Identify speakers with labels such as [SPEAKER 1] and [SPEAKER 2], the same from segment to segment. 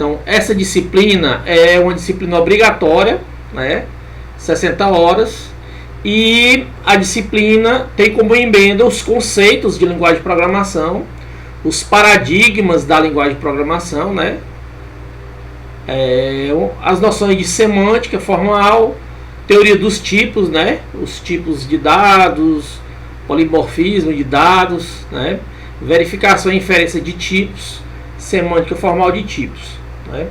[SPEAKER 1] Então, essa disciplina é uma disciplina obrigatória, né? 60 horas. E a disciplina tem como emenda os conceitos de linguagem de programação, os paradigmas da linguagem de programação, né? As noções de semântica formal, teoria dos tipos, né? Os tipos de dados, polimorfismo de dados, né? Verificação e inferência de tipos, semântica formal de tipos, né?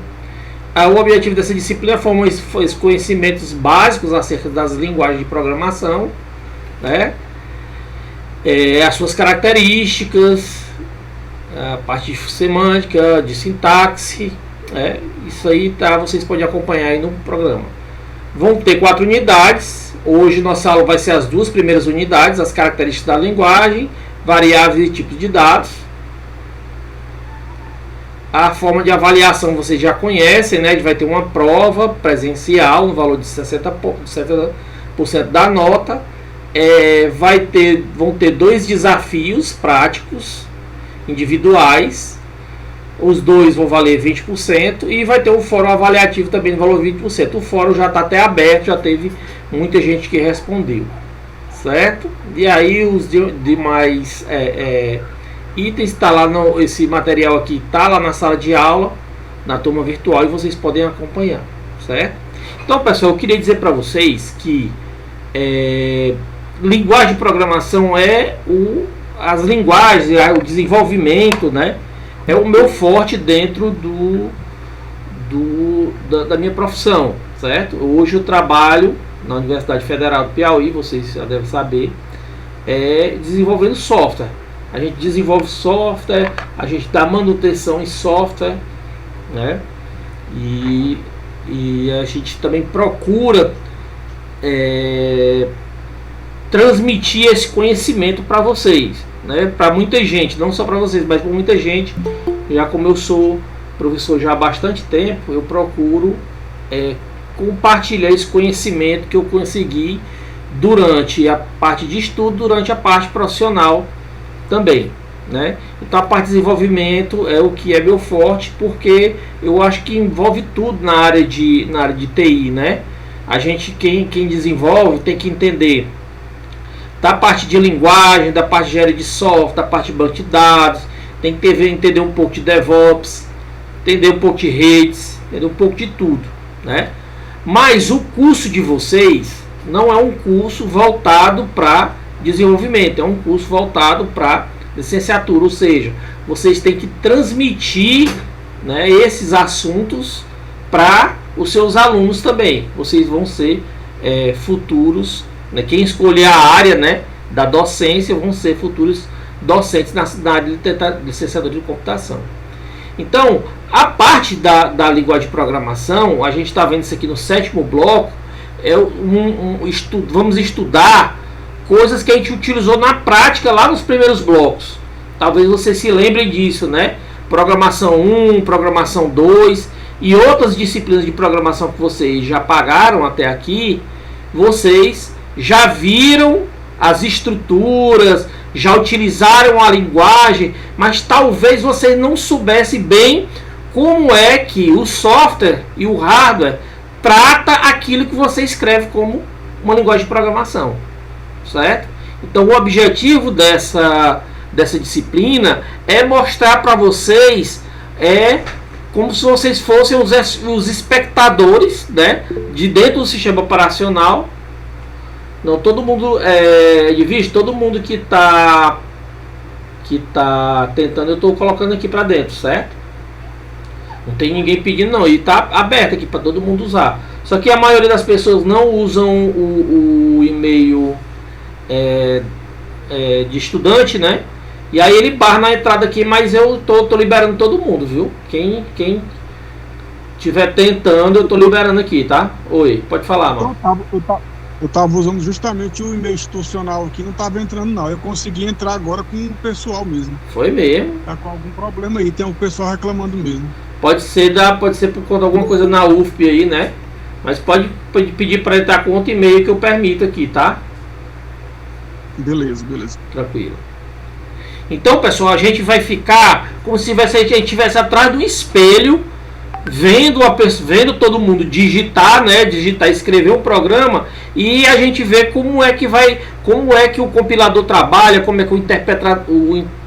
[SPEAKER 1] O objetivo dessa disciplina é formar os conhecimentos básicos acerca das linguagens de programação, né? As suas características, a parte de semântica, de sintaxe, né? Isso aí vocês podem acompanhar aí no programa. Vão ter 4 unidades. Hoje nossa aula vai ser as 2 primeiras unidades, as características da linguagem, variáveis e tipos de dados. A forma de avaliação vocês já conhecem, né? A gente vai ter uma prova presencial no valor de 60% da nota. Vão ter 2 desafios práticos individuais. Os 2 vão valer 20% e vai ter um fórum avaliativo também no valor de 20%. O fórum já está até aberto, já teve muita gente que respondeu, certo? E aí os demais itens está lá esse material aqui está lá na sala de aula, na turma virtual, e vocês podem acompanhar, certo? Então, pessoal, eu queria dizer para vocês que linguagem de programação as linguagens, o desenvolvimento, né? É o meu forte dentro da minha profissão, certo? Hoje eu trabalho na Universidade Federal do Piauí, vocês já devem saber, desenvolvendo software. A gente desenvolve software, a gente dá manutenção em software, né? E a gente também procura transmitir esse conhecimento para vocês, né? Para muita gente, não só para vocês, mas para muita gente. Já como eu sou professor já há bastante tempo, eu procuro compartilhar esse conhecimento que eu consegui durante a parte de estudo, durante a parte profissional também, né? Então a parte de desenvolvimento é o que é meu forte, porque eu acho que envolve tudo na área de TI, né? A gente, quem desenvolve, tem que entender da parte de linguagem, da parte de engenharia de software, da parte de banco de dados, tem que entender um pouco de DevOps, entender um pouco de redes, entender um pouco de tudo, né? Mas o curso de vocês não é um curso voltado para desenvolvimento, é um curso voltado para licenciatura, ou seja, vocês têm que transmitir, né, esses assuntos para os seus alunos também. Vocês vão ser futuros, né, quem escolher a área, né, da docência vão ser futuros docentes na área de licenciatura de computação. Então, a parte da linguagem de programação, a gente está vendo isso aqui no 7º bloco, vamos estudar coisas que a gente utilizou na prática lá nos primeiros blocos. Talvez você se lembre disso, né? Programação 1, programação 2 e outras disciplinas de programação que vocês já pagaram até aqui. Vocês já viram as estruturas, já utilizaram a linguagem, mas talvez vocês não soubessem bem como é que o software e o hardware trata aquilo que você escreve como uma linguagem de programação, certo? Então o objetivo dessa disciplina é mostrar para vocês como se vocês fossem os espectadores, né, de dentro do sistema operacional. Não todo mundo de vista, todo mundo que tá tentando, eu estou colocando aqui para dentro, certo? Não tem ninguém pedindo não, e está aberto aqui para todo mundo usar. Só que a maioria das pessoas não usam o e-mail de estudante, né? E aí ele barra na entrada aqui, mas eu tô liberando todo mundo, viu? Quem estiver tentando, eu tô liberando aqui, tá? Oi, pode falar, mano.
[SPEAKER 2] Eu tava usando justamente o e-mail institucional aqui, não tava entrando não. Eu consegui entrar agora com o pessoal mesmo.
[SPEAKER 1] Foi mesmo.
[SPEAKER 2] Tá com algum problema aí, tem um pessoal reclamando mesmo.
[SPEAKER 1] Pode ser por conta de alguma coisa na UFP aí, né? Mas pode pedir para entrar com outro e-mail que eu permito aqui, tá?
[SPEAKER 2] Beleza.
[SPEAKER 1] Tranquilo. Então, pessoal, a gente vai ficar como se a gente estivesse atrás do espelho, vendo todo mundo digitar, né, escrever um programa, e a gente vê como é que o compilador trabalha, como é que o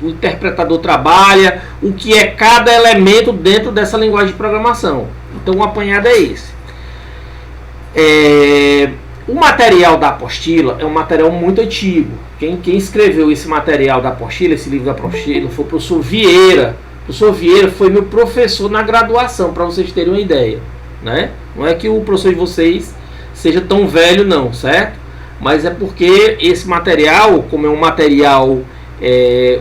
[SPEAKER 1] interpretador trabalha, o que é cada elemento dentro dessa linguagem de programação. Então o apanhado é esse. O material da apostila é um material muito antigo. Quem escreveu esse material da apostila, esse livro da apostila, foi o professor Vieira. O professor Vieira foi meu professor na graduação, para vocês terem uma ideia, né? Não é que o professor de vocês seja tão velho não, certo? Mas é porque esse material, como é um material,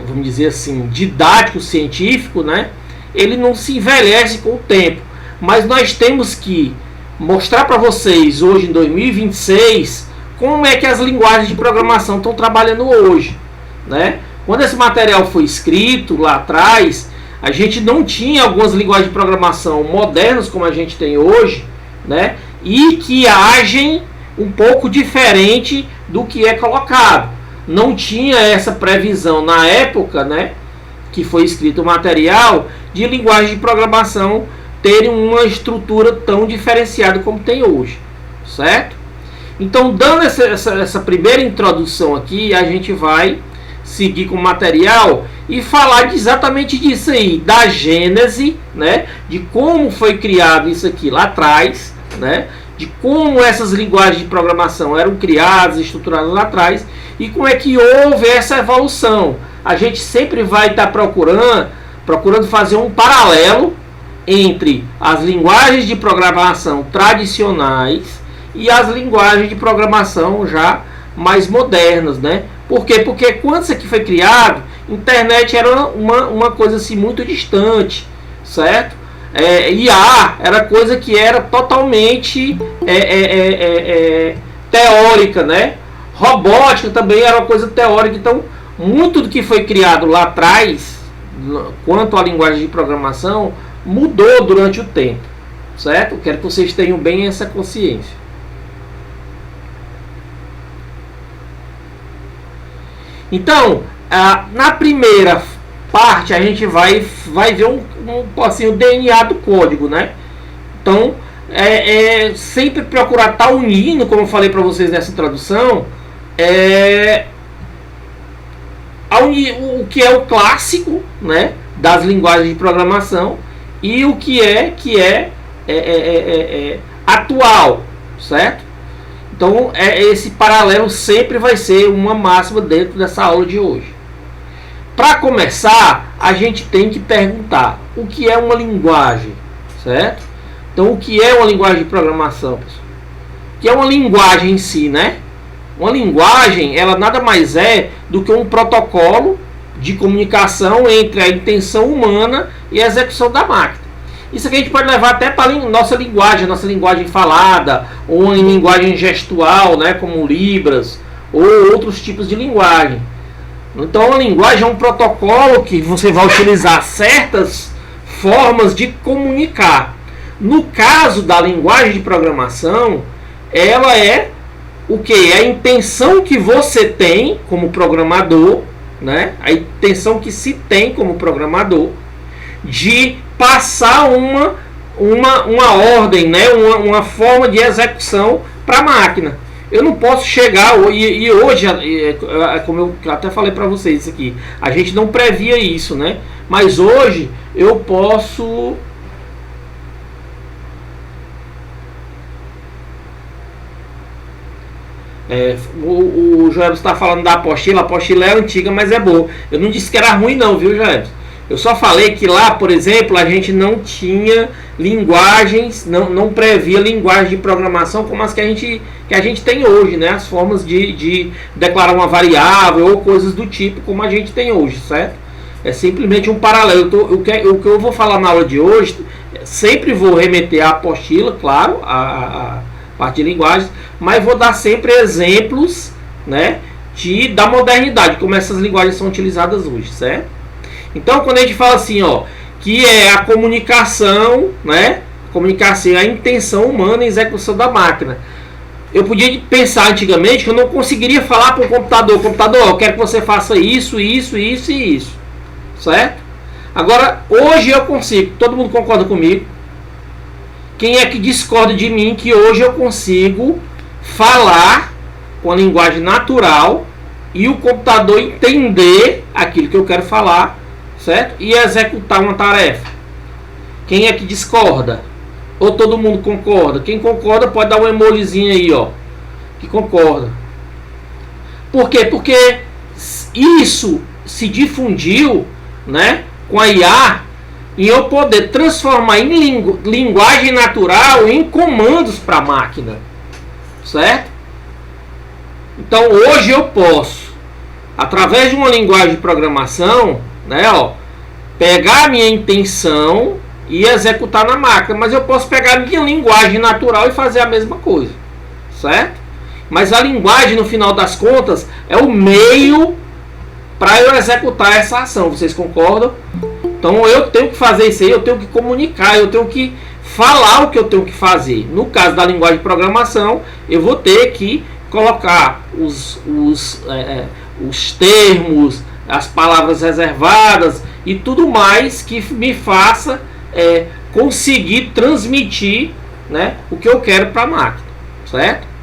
[SPEAKER 1] vamos dizer assim, didático, científico, né? Ele não se envelhece com o tempo. Mas nós temos que mostrar para vocês, hoje em 2026, como é que as linguagens de programação estão trabalhando hoje, né? Quando esse material foi escrito lá atrás, a gente não tinha algumas linguagens de programação modernas como a gente tem hoje, né? E que agem um pouco diferente do que é colocado. Não tinha essa previsão na época, né, que foi escrito o material, de linguagem de programação terem uma estrutura tão diferenciada como tem hoje, certo? Então, dando essa primeira introdução aqui, a gente vai seguir com o material e falar exatamente disso aí, da gênese, né, de como foi criado isso aqui lá atrás, né, de como essas linguagens de programação eram criadas, estruturadas lá atrás, e como é que houve essa evolução. A gente sempre vai estar procurando fazer um paralelo entre as linguagens de programação tradicionais e as linguagens de programação já mais modernas, né? Por quê? Porque quando isso aqui foi criado, internet era uma coisa assim muito distante, certo? IA era coisa que era totalmente teórica, né? Robótica também era uma coisa teórica. Então, muito do que foi criado lá atrás, quanto à linguagem de programação, mudou durante o tempo, certo? Quero que vocês tenham bem essa consciência. Então, na primeira parte a gente vai ver assim, o DNA do código, né? Então, sempre procurar estar unindo, como eu falei para vocês nessa introdução, o que é o clássico, né, das linguagens de programação e o que é atual, certo? Então, esse paralelo sempre vai ser uma máxima dentro dessa aula de hoje. Para começar, a gente tem que perguntar o que é uma linguagem, certo? Então, o que é uma linguagem de programação, pessoal? O que é uma linguagem em si, né? Uma linguagem, ela nada mais é do que um protocolo de comunicação entre a intenção humana e a execução da máquina. Isso aqui a gente pode levar até para a nossa linguagem falada, ou em linguagem gestual, né, como Libras, ou outros tipos de linguagem. Então a linguagem é um protocolo que você vai utilizar certas formas de comunicar. No caso da linguagem de programação, ela é o que? A intenção que você tem como programador, né? A intenção que se tem como programador de passar uma ordem, né? uma forma de execução para a máquina. Eu não posso chegar, e hoje, como eu até falei para vocês isso aqui, a gente não previa isso, né? Mas hoje eu posso... o Joel está falando da apostila. A apostila é antiga, mas é boa. Eu não disse que era ruim não, viu, Joel? Eu só falei que lá, por exemplo, a gente não tinha linguagens, não previa linguagem de programação como as que a gente tem hoje, né? As formas de declarar uma variável ou coisas do tipo como a gente tem hoje, certo? É simplesmente um paralelo. O que eu vou falar na aula de hoje, sempre vou remeter à apostila, claro, a parte de linguagens, mas vou dar sempre exemplos, né, da modernidade, como essas linguagens são utilizadas hoje, certo? Então, quando a gente fala assim, ó, que é a comunicação, né, comunicação, a intenção humana e execução da máquina. Eu podia pensar antigamente que eu não conseguiria falar para o computador, eu quero que você faça isso, isso, isso e isso, certo? Agora, hoje eu consigo, todo mundo concorda comigo? Quem é que discorda de mim que hoje eu consigo falar com a linguagem natural e o computador entender aquilo que eu quero falar, certo? E executar uma tarefa? Quem é que discorda? Ou todo mundo concorda? Quem concorda pode dar um emojizinho aí, ó, que concorda. Por quê? Porque isso se difundiu, né, com a IA, e eu poder transformar em linguagem natural em comandos para a máquina, certo? Então hoje eu posso, através de uma linguagem de programação, né, ó, pegar a minha intenção e executar na máquina, mas eu posso pegar a minha linguagem natural e fazer a mesma coisa, certo? Mas a linguagem, no final das contas, é o meio para eu executar essa ação. Vocês concordam? Então eu tenho que fazer isso aí, eu tenho que comunicar, eu tenho que falar o que eu tenho que fazer. No caso da linguagem de programação, eu vou ter que colocar os termos, as palavras reservadas e tudo mais que me faça conseguir transmitir, né, o que eu quero para a máquina, certo?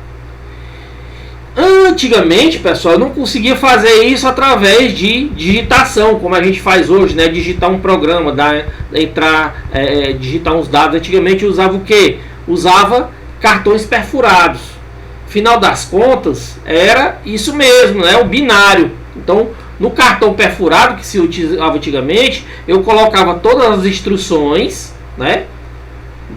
[SPEAKER 1] Antigamente, pessoal, eu não conseguia fazer isso através de digitação, como a gente faz hoje, né? Digitar um programa, digitar uns dados. Antigamente eu usava o quê? Usava cartões perfurados. Final das contas, era isso mesmo, né? O binário. Então, no cartão perfurado que se utilizava antigamente, eu colocava todas as instruções, né?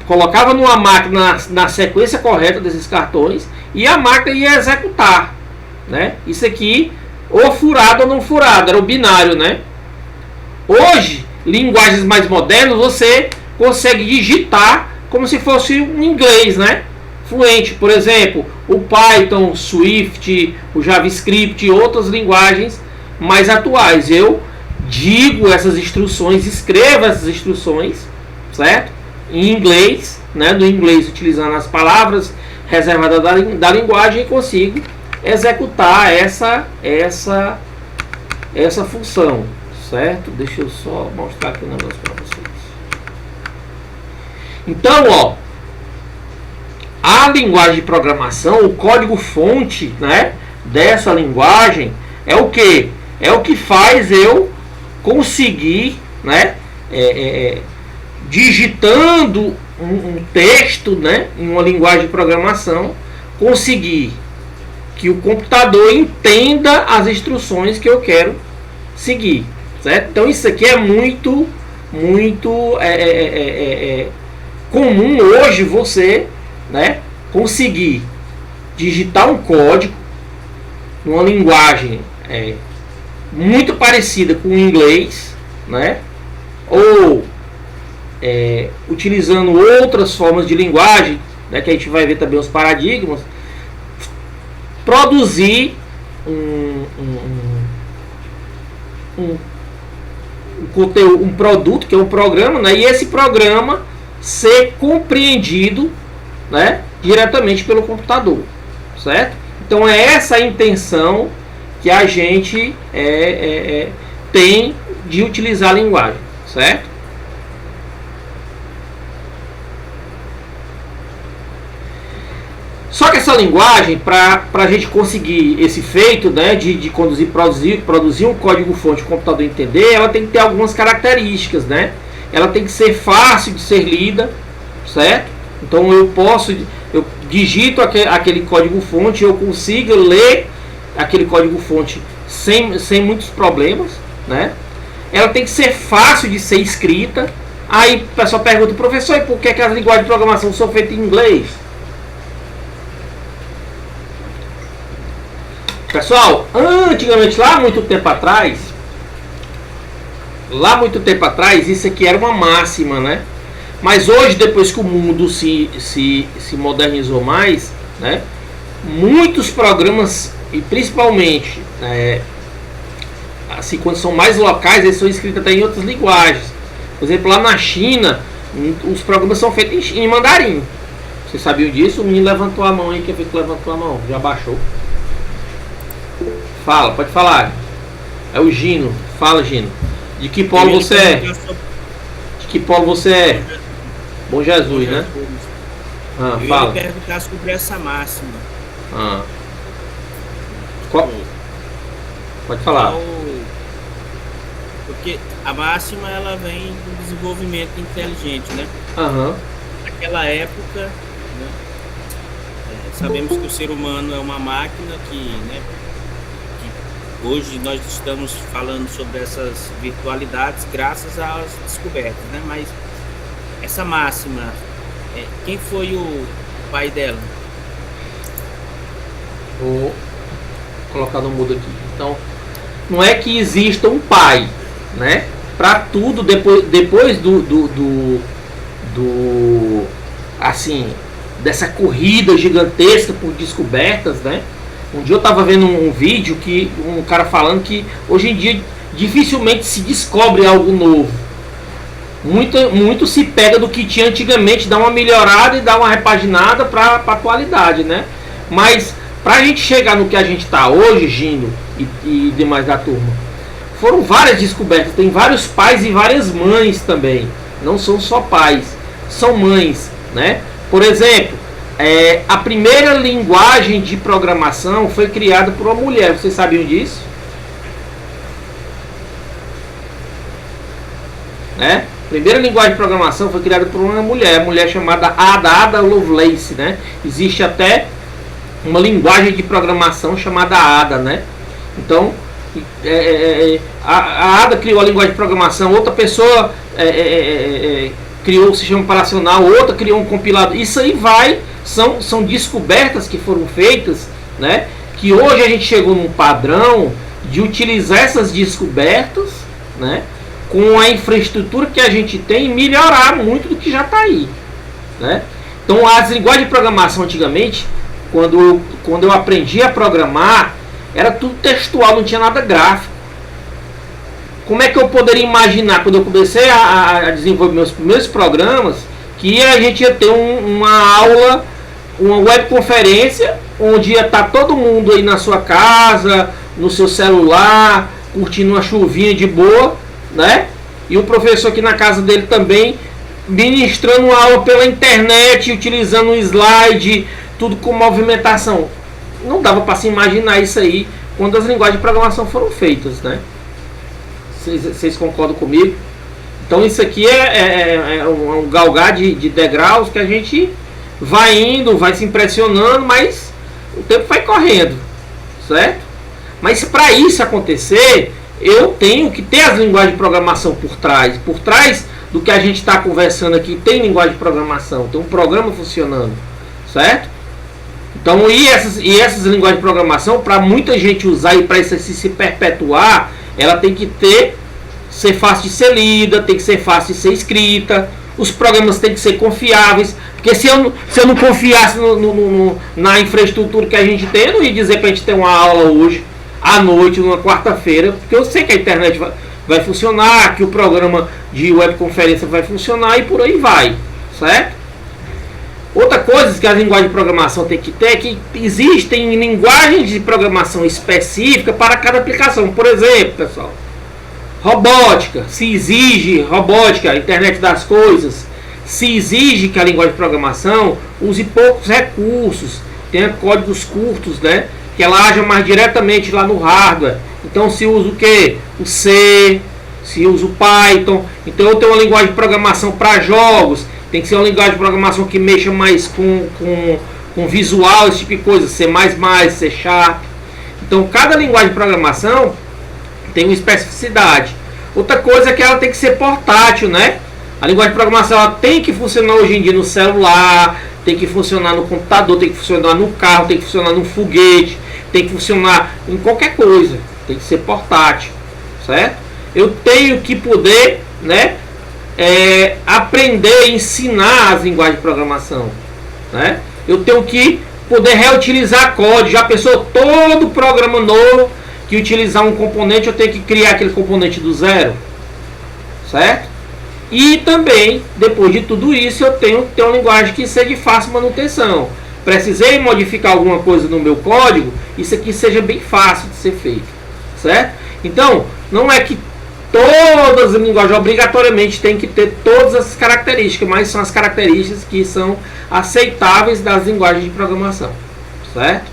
[SPEAKER 1] Colocava numa máquina na sequência correta desses cartões e a máquina ia executar, né? Isso aqui, ou furado ou não furado, era o binário, né? Hoje, linguagens mais modernas, você consegue digitar como se fosse um inglês, né? Fluente, por exemplo, o Python, o Swift, o JavaScript e outras linguagens mais atuais. Eu digo essas instruções, escrevo essas instruções, certo? Em inglês, né? Do inglês utilizando as palavras reservadas da linguagem e consigo executar essa função, certo? Deixa eu só mostrar aqui um negócio para vocês. Então, ó, a linguagem de programação, o código fonte, né, dessa linguagem é o que? É o que faz eu conseguir, né, digitando um texto, né, em uma linguagem de programação, conseguir que o computador entenda as instruções que eu quero seguir, certo? Então isso aqui é muito comum hoje você, né, conseguir digitar um código numa linguagem muito parecida com o inglês, né, ou utilizando outras formas de linguagem, né, que a gente vai ver também os paradigmas, produzir um produto que é um programa, né, e esse programa ser compreendido, né, diretamente pelo computador, certo? Então é essa a intenção que a gente tem de utilizar a linguagem, certo? Só que essa linguagem, para a gente conseguir esse feito, né, de produzir um código-fonte que o computador entender, ela tem que ter algumas características, né? Ela tem que ser fácil de ser lida, certo? Então eu digito aquele código-fonte, eu consigo ler aquele código-fonte sem muitos problemas, né? Ela tem que ser fácil de ser escrita. Aí o pessoal pergunta, professor, e por que as linguagens de programação são feitas em inglês? Pessoal, antigamente, lá muito tempo atrás, isso aqui era uma máxima, né? Mas hoje, depois que o mundo se modernizou mais, né, muitos programas, e principalmente assim, quando são mais locais, eles são escritos até em outras linguagens. Por exemplo, lá na China, os programas são feitos em mandarim. Vocês sabiam disso? O menino levantou a mão aí, quem foi que levantou a mão? Já baixou. Fala, pode falar. É o Gino. Fala, Gino. De que polo você é? De que polo você é? Bom Jesus, né?
[SPEAKER 3] Eu
[SPEAKER 1] Fala.
[SPEAKER 3] ia perguntar sobre essa máxima.
[SPEAKER 1] Pode falar.
[SPEAKER 3] Porque a máxima ela vem do desenvolvimento inteligente, né? Naquela época, né, sabemos que o ser humano é uma máquina que hoje nós estamos falando sobre essas virtualidades graças às descobertas, né? Mas essa máxima, quem foi o pai dela?
[SPEAKER 1] Vou colocar no mudo aqui. Então, não é que exista um pai, né? Para tudo depois assim, dessa corrida gigantesca por descobertas, né? Um dia eu estava vendo um vídeo que um cara falando que hoje em dia dificilmente se descobre algo novo. Muito se pega do que tinha antigamente, dá uma melhorada e dá uma repaginada para a atualidade, né? Mas para a gente chegar no que a gente está hoje, Gino e demais da turma, foram várias descobertas. Tem vários pais e várias mães também. Não são só pais, são mães, né? Por exemplo, a primeira linguagem de programação foi criada por uma mulher. Vocês sabiam disso? Né? A primeira linguagem de programação foi criada por uma mulher chamada Ada Lovelace, né? Existe até uma linguagem de programação chamada Ada, né? Então, a Ada criou a linguagem de programação, outra pessoa criou o sistema operacional, outra criou um compilador. Isso aí são descobertas que foram feitas, né? Que hoje a gente chegou num padrão de utilizar essas descobertas, né? Com a infraestrutura que a gente tem, melhorar muito do que já está aí, né? Então, as linguagens de programação antigamente, quando eu aprendi a programar, era tudo textual, não tinha nada gráfico. Como é que eu poderia imaginar, quando eu comecei a desenvolver meus primeiros programas, que a gente ia ter uma aula, uma webconferência, onde ia estar todo mundo aí na sua casa, no seu celular, curtindo uma chuvinha de boa, né? E o professor aqui na casa dele também, ministrando uma aula pela internet, utilizando um slide, tudo com movimentação. Não dava para se imaginar isso aí quando as linguagens de programação foram feitas, né? Vocês concordam comigo? Então isso aqui é um galgar de degraus que a gente vai indo, vai se impressionando, mas o tempo vai correndo, certo? Mas para isso acontecer, eu tenho que ter as linguagens de programação por trás. Por trás do que a gente está conversando aqui, tem linguagem de programação, tem um programa funcionando, certo? Então, e essas linguagens de programação, para muita gente usar e para isso se perpetuar, ela tem que ser fácil de ser lida, tem que ser fácil de ser escrita, os programas têm que ser confiáveis, porque se eu não confiasse na infraestrutura que a gente tem, eu não ia dizer para a gente ter uma aula hoje, à noite, numa quarta-feira, porque eu sei que a internet vai funcionar, que o programa de webconferência vai funcionar e por aí vai, certo? Outra coisa que a linguagem de programação tem que ter é que existem linguagens de programação específica para cada aplicação. Por exemplo, pessoal, robótica, se exige robótica, internet das coisas, se exige que a linguagem de programação use poucos recursos, tenha códigos curtos, né? Que ela haja mais diretamente lá no hardware. Então se usa o que? O C, se usa o Python. Então eu tenho uma linguagem de programação para jogos, tem que ser uma linguagem de programação que mexa mais com visual, esse tipo de coisa, C++, C Sharp. Então cada linguagem de programação tem uma especificidade. Outra coisa é que ela tem que ser portátil, né? A linguagem de programação ela tem que funcionar hoje em dia no celular, tem que funcionar no computador, tem que funcionar no carro, tem que funcionar no foguete, tem que funcionar em qualquer coisa, tem que ser portátil, certo? Eu tenho que poder, né, aprender, ensinar as linguagens de programação, né? Eu tenho que poder reutilizar código. Já pensou, todo programa novo que utilizar um componente, eu tenho que criar aquele componente do zero, certo? E também, depois de tudo isso, eu tenho que ter uma linguagem que seja de fácil manutenção. Precisei modificar alguma coisa no meu código, isso aqui seja bem fácil de ser feito, certo? Então, não é que todas as linguagens obrigatoriamente têm que ter todas essas características. características, mas são as características que são aceitáveis das linguagens de programação, certo?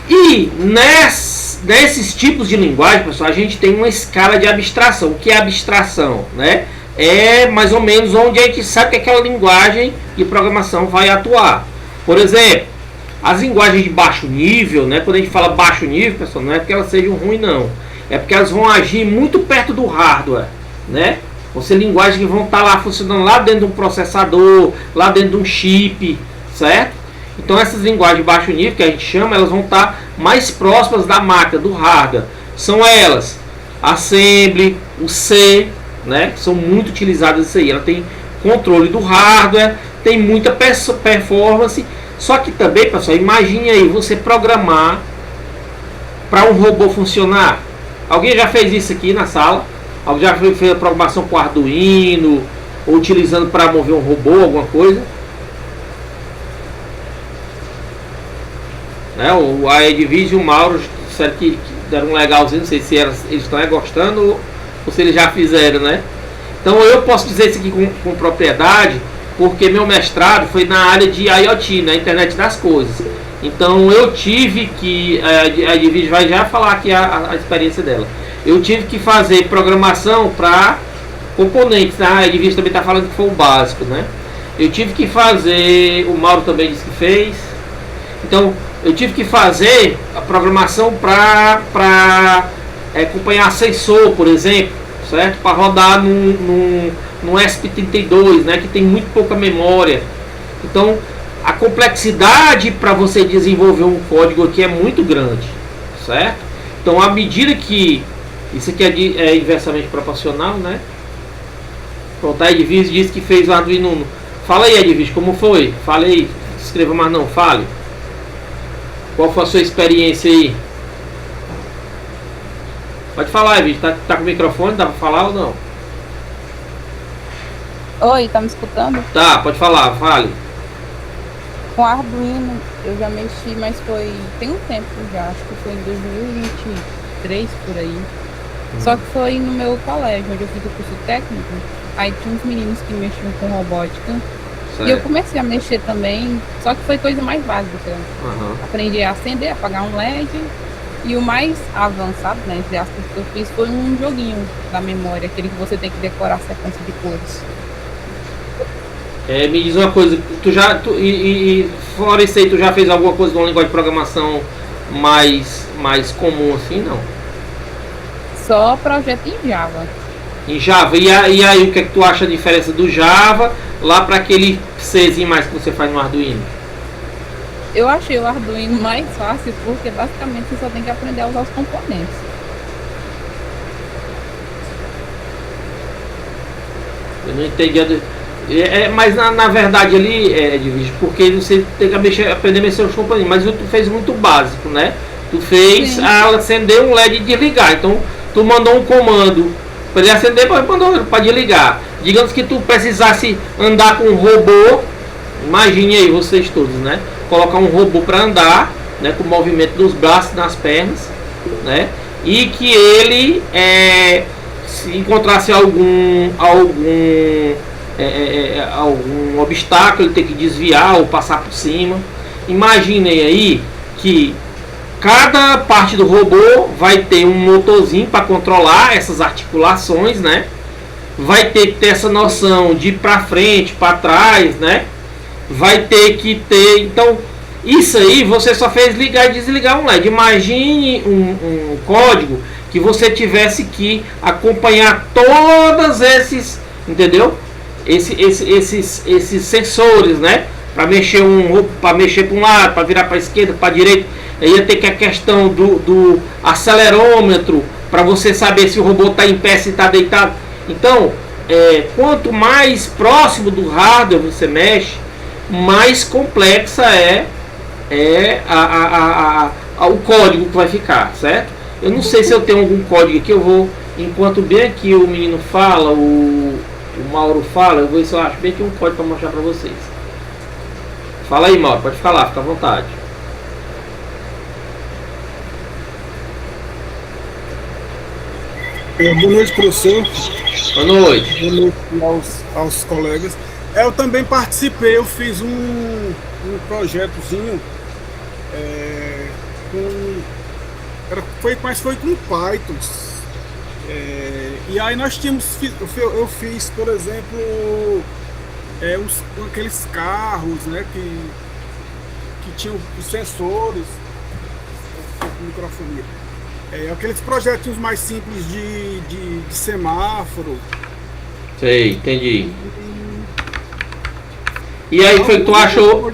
[SPEAKER 1] E nesses tipos de linguagem, pessoal, a gente tem uma escala de abstração. O que é abstração, né? É mais ou menos onde a gente sabe que aquela linguagem de programação vai atuar. Por exemplo, as linguagens de baixo nível, né? Quando a gente fala baixo nível, pessoal, não é porque elas sejam ruins, não. É porque elas vão agir muito perto do hardware, né? Vão ser linguagens que vão estar lá funcionando lá dentro de um processador, lá dentro de um chip, certo? Então essas linguagens de baixo nível, que a gente chama, elas vão estar mais próximas da máquina, do hardware. São elas, Assembly, o C, né? Que são muito utilizadas isso aí. Ela tem controle do hardware, tem muita performance. Só que também, pessoal, imagine aí você programar para um robô funcionar. Alguém já fez isso aqui na sala? Alguém já fez a programação com Arduino, ou utilizando para mover um robô, alguma coisa? Né? A Edvise e o Mauro disseram que deram um legalzinho, não sei se eles estão gostando ou se eles já fizeram, né? Então eu posso dizer isso aqui com propriedade, porque meu mestrado foi na área de IoT, na internet das coisas. Então eu tive que, a Edvise vai já falar aqui a experiência dela. Eu tive que fazer programação para componentes, né? A Edvise também está falando que foi o básico, né? Eu tive que fazer, o Mauro também disse que fez. Então eu tive que fazer a programação para acompanhar sensor, por exemplo, certo? Para rodar no ESP32, né? Que tem muito pouca memória. Então a complexidade para você desenvolver um código aqui é muito grande, certo? Então à medida que isso aqui é inversamente proporcional, né? Pronto, a Edvise disse que fez o Arduino Uno. Fala aí, Edvise, como foi? Fale aí, escreva mais não, fale. Qual foi a sua experiência aí? Pode falar, Edvise, tá com o microfone, dá pra falar ou não?
[SPEAKER 4] Oi, tá me escutando?
[SPEAKER 1] Tá, pode falar, fale.
[SPEAKER 4] Com Arduino eu já mexi, mas tem um tempo já, acho que foi em 2023 por aí. Só que foi no meu colégio, onde eu fiz o curso técnico. Aí tinha uns meninos que mexiam com robótica. Certo. E eu comecei a mexer também, só que foi coisa mais básica. Aprendi a acender, apagar um LED. E o mais avançado, né, entre aspas, que eu fiz foi um joguinho da memória, aquele que você tem que decorar a sequência de cores.
[SPEAKER 1] Me diz uma coisa, fora isso aí, tu já fez alguma coisa de uma linguagem de programação mais comum assim, não?
[SPEAKER 4] Só projeto em Java.
[SPEAKER 1] Em Java, e aí o que é que tu acha a diferença do Java lá para aquele Czinho mais que você faz no Arduino?
[SPEAKER 4] Eu achei o Arduino mais fácil porque basicamente você só tem que aprender a usar os componentes.
[SPEAKER 1] Eu não entendi. Mas na verdade ali Edvise, porque você tem que aprender a mexer os componentes, mas tu fez muito básico, né? Tu fez acender um LED e desligar. Então tu mandou um comando para ele acender, para desligar. Digamos que tu precisasse andar com um robô, imagine aí vocês todos, né? Colocar um robô para andar, né? Com o movimento dos braços, nas pernas, né? E que ele se encontrasse algum obstáculo, ele tem que desviar ou passar por cima. Imaginem aí que cada parte do robô vai ter um motorzinho para controlar essas articulações, né? Vai ter que ter essa noção de ir para frente, para trás, né? Vai ter que ter, então isso aí você só fez ligar e desligar um LED. Imagine um código que você tivesse que acompanhar todos esses, entendeu? Esses sensores, né? Para mexer para um lado, para virar para a esquerda, para a direita. Aí ia ter que a questão do acelerômetro para você saber se o robô está em pé, se está deitado. Então, quanto mais próximo do hardware você mexe, mais complexa o código que vai ficar, certo? Eu não sei se eu tenho algum código aqui, eu vou, enquanto bem aqui o menino fala, o Mauro fala, eu vou ver se eu acho bem aqui um código para mostrar para vocês. Fala aí, Mauro, pode falar, fica à vontade.
[SPEAKER 2] Boa noite, professor.
[SPEAKER 1] Boa noite.
[SPEAKER 2] Boa noite aos colegas. Eu também participei, eu fiz um projetozinho mas foi com Python. E aí nós tínhamos, eu fiz, por exemplo, aqueles carros, né, que tinham os sensores, microfone. Aqueles projetinhos mais simples de semáforo.
[SPEAKER 1] Sei, entendi. E aí, o que tu achou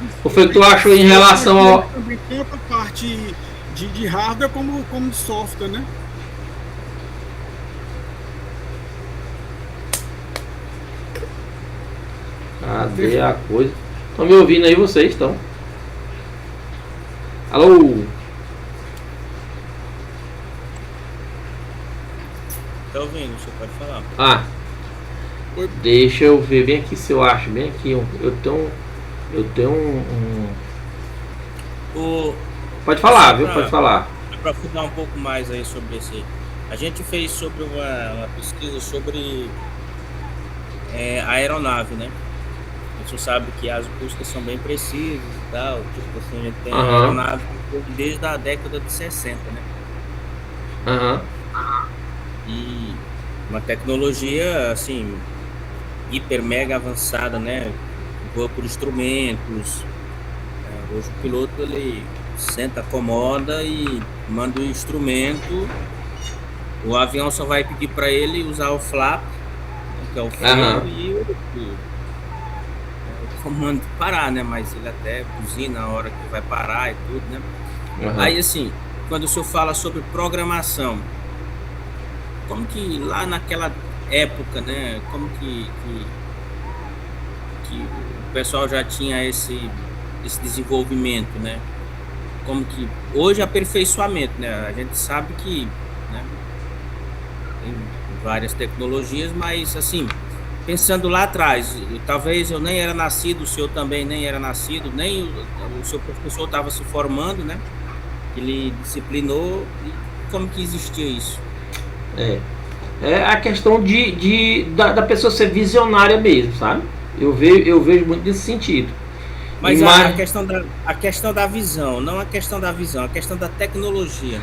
[SPEAKER 1] em relação ao...
[SPEAKER 2] Também tanto a parte de hardware como de software, né?
[SPEAKER 1] Cadê a coisa? Estão me ouvindo aí, vocês estão? Alô?
[SPEAKER 3] Tá ouvindo, você pode falar.
[SPEAKER 1] Deixa eu ver bem aqui se eu acho. Bem aqui, eu tenho Pode falar, viu? Pode falar.
[SPEAKER 3] Para aprofundar um pouco mais aí sobre esse... A gente fez sobre uma pesquisa sobre a aeronave, né? A gente sabe que as buscas são bem precisas e tal. Tipo assim, a gente tem aeronave desde a década de 60, né? E uma tecnologia, assim, hiper mega avançada, né? Voa por instrumentos. Hoje o piloto, ele senta, acomoda e manda o instrumento. O avião só vai pedir para ele usar o flap, que é o freio, e o comando parar, né? Mas ele até buzina na hora que vai parar e tudo, né? Aí, assim, quando o senhor fala sobre programação, como que lá naquela época, né? Como que o pessoal já tinha esse desenvolvimento, né? Como que hoje aperfeiçoamento, né? A gente sabe que, né, tem várias tecnologias, mas assim, pensando lá atrás, talvez eu nem era nascido, o senhor também nem era nascido, nem o seu professor estava se formando, né? Ele disciplinou. E como que existia isso?
[SPEAKER 1] É a questão da pessoa ser visionária mesmo, sabe? Eu vejo muito nesse sentido.
[SPEAKER 3] Mas a questão da visão, não a questão da visão, a questão da tecnologia.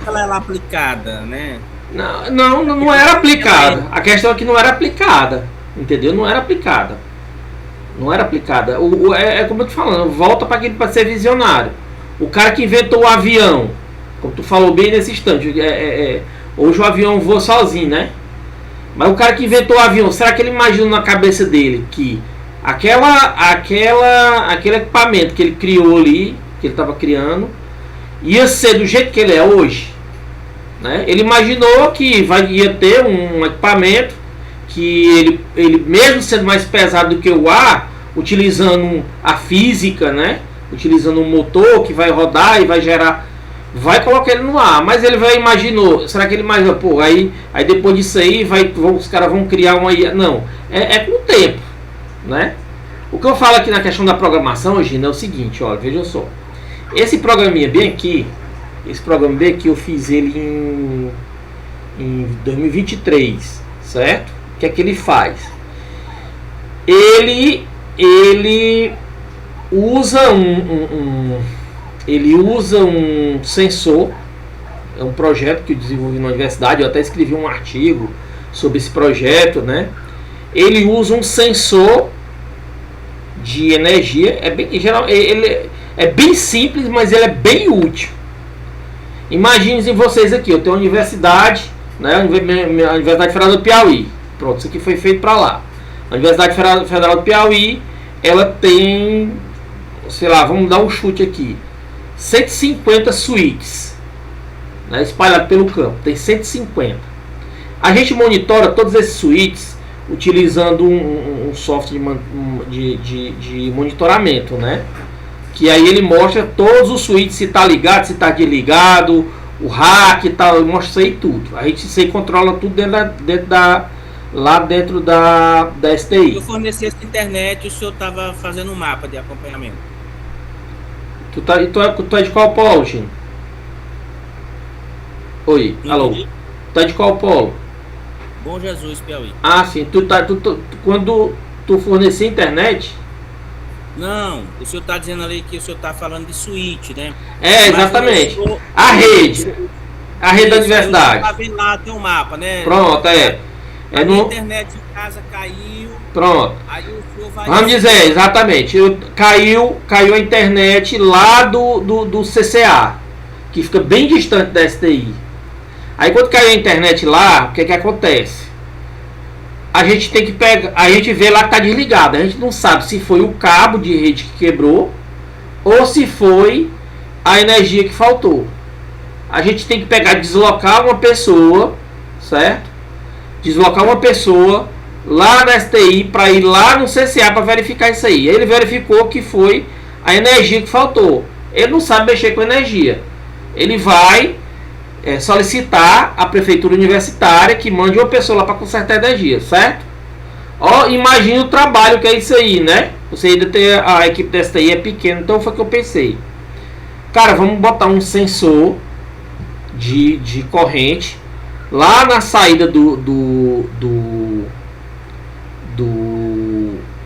[SPEAKER 3] Ela era aplicada, né?
[SPEAKER 1] Não era aplicada. A questão é que não era aplicada, entendeu? Não era aplicada. É como eu tô falando, volta para ser visionário. O cara que inventou o avião, como tu falou bem nesse instante, hoje o avião voa sozinho, né? Mas o cara que inventou o avião, será que ele imaginou na cabeça dele que aquele equipamento que ele criou ali, que ele estava criando, ia ser do jeito que ele é hoje, né? Ele imaginou que ia ter um equipamento que ele mesmo sendo mais pesado do que o ar, utilizando a física, né? Utilizando um motor que vai rodar e vai colocar ele no ar. Mas ele imaginou, será que ele imaginou, pô, aí depois disso aí os caras vão criar uma IA? Não, é com o tempo, né? O que eu falo aqui na questão da programação, Gina, é o seguinte, olha, veja só. Esse programinha bem aqui, eu fiz ele em 2023, certo? O que é que ele faz? Ele usa um sensor. É um projeto que eu desenvolvi na universidade. Eu até escrevi um artigo sobre esse projeto, né? Ele usa um sensor de energia. Ele é bem simples, mas ele é bem útil. Imaginem vocês aqui, eu tenho uma universidade, né? A Universidade Federal do Piauí. Pronto, isso aqui foi feito para lá. A Universidade Federal do Piauí, ela tem, sei lá, vamos dar um chute aqui, 150 suítes, né, espalhadas pelo campo. Tem 150. A gente monitora todos esses suítes utilizando um software de monitoramento, né? Que aí ele mostra todos os suítes, se está ligado, se está desligado, o hack e tal, mostra isso aí tudo. A gente isso aí controla tudo lá dentro da STI.
[SPEAKER 3] Se eu fornecesse internet, o senhor estava fazendo um mapa de acompanhamento.
[SPEAKER 1] Tu é de qual polo, Gino? Oi, alô. tá de qual polo?
[SPEAKER 3] Bom Jesus, Piauí.
[SPEAKER 1] Ah, sim. Quando tu fornecer internet...
[SPEAKER 3] Não, o senhor está dizendo ali que o senhor está falando de suíte, né?
[SPEAKER 1] É, exatamente. A rede da universidade.
[SPEAKER 3] Tá vendo lá, tem um mapa, né?
[SPEAKER 1] Pronto, é.
[SPEAKER 3] A internet em casa caiu.
[SPEAKER 1] Pronto.
[SPEAKER 3] Aí o senhor vai...
[SPEAKER 1] Vamos dizer, exatamente. Caiu a internet lá do CCA, que fica bem distante da STI. Aí quando caiu a internet lá, o que acontece? A gente tem que pegar, a gente vê lá que tá desligado. A gente não sabe se foi o cabo de rede que quebrou ou se foi a energia que faltou. A gente tem que pegar, deslocar uma pessoa, certo? Deslocar uma pessoa lá na STI para ir lá no CCA para verificar isso aí. Ele verificou que foi a energia que faltou. Ele não sabe mexer com energia. Ele vai solicitar a prefeitura universitária que mande uma pessoa lá para consertar a energia, certo? Ó, imagina o trabalho que é isso aí, né? Você ainda tem a equipe da STI é pequena, então foi o que eu pensei. Cara, vamos botar um sensor de corrente lá na saída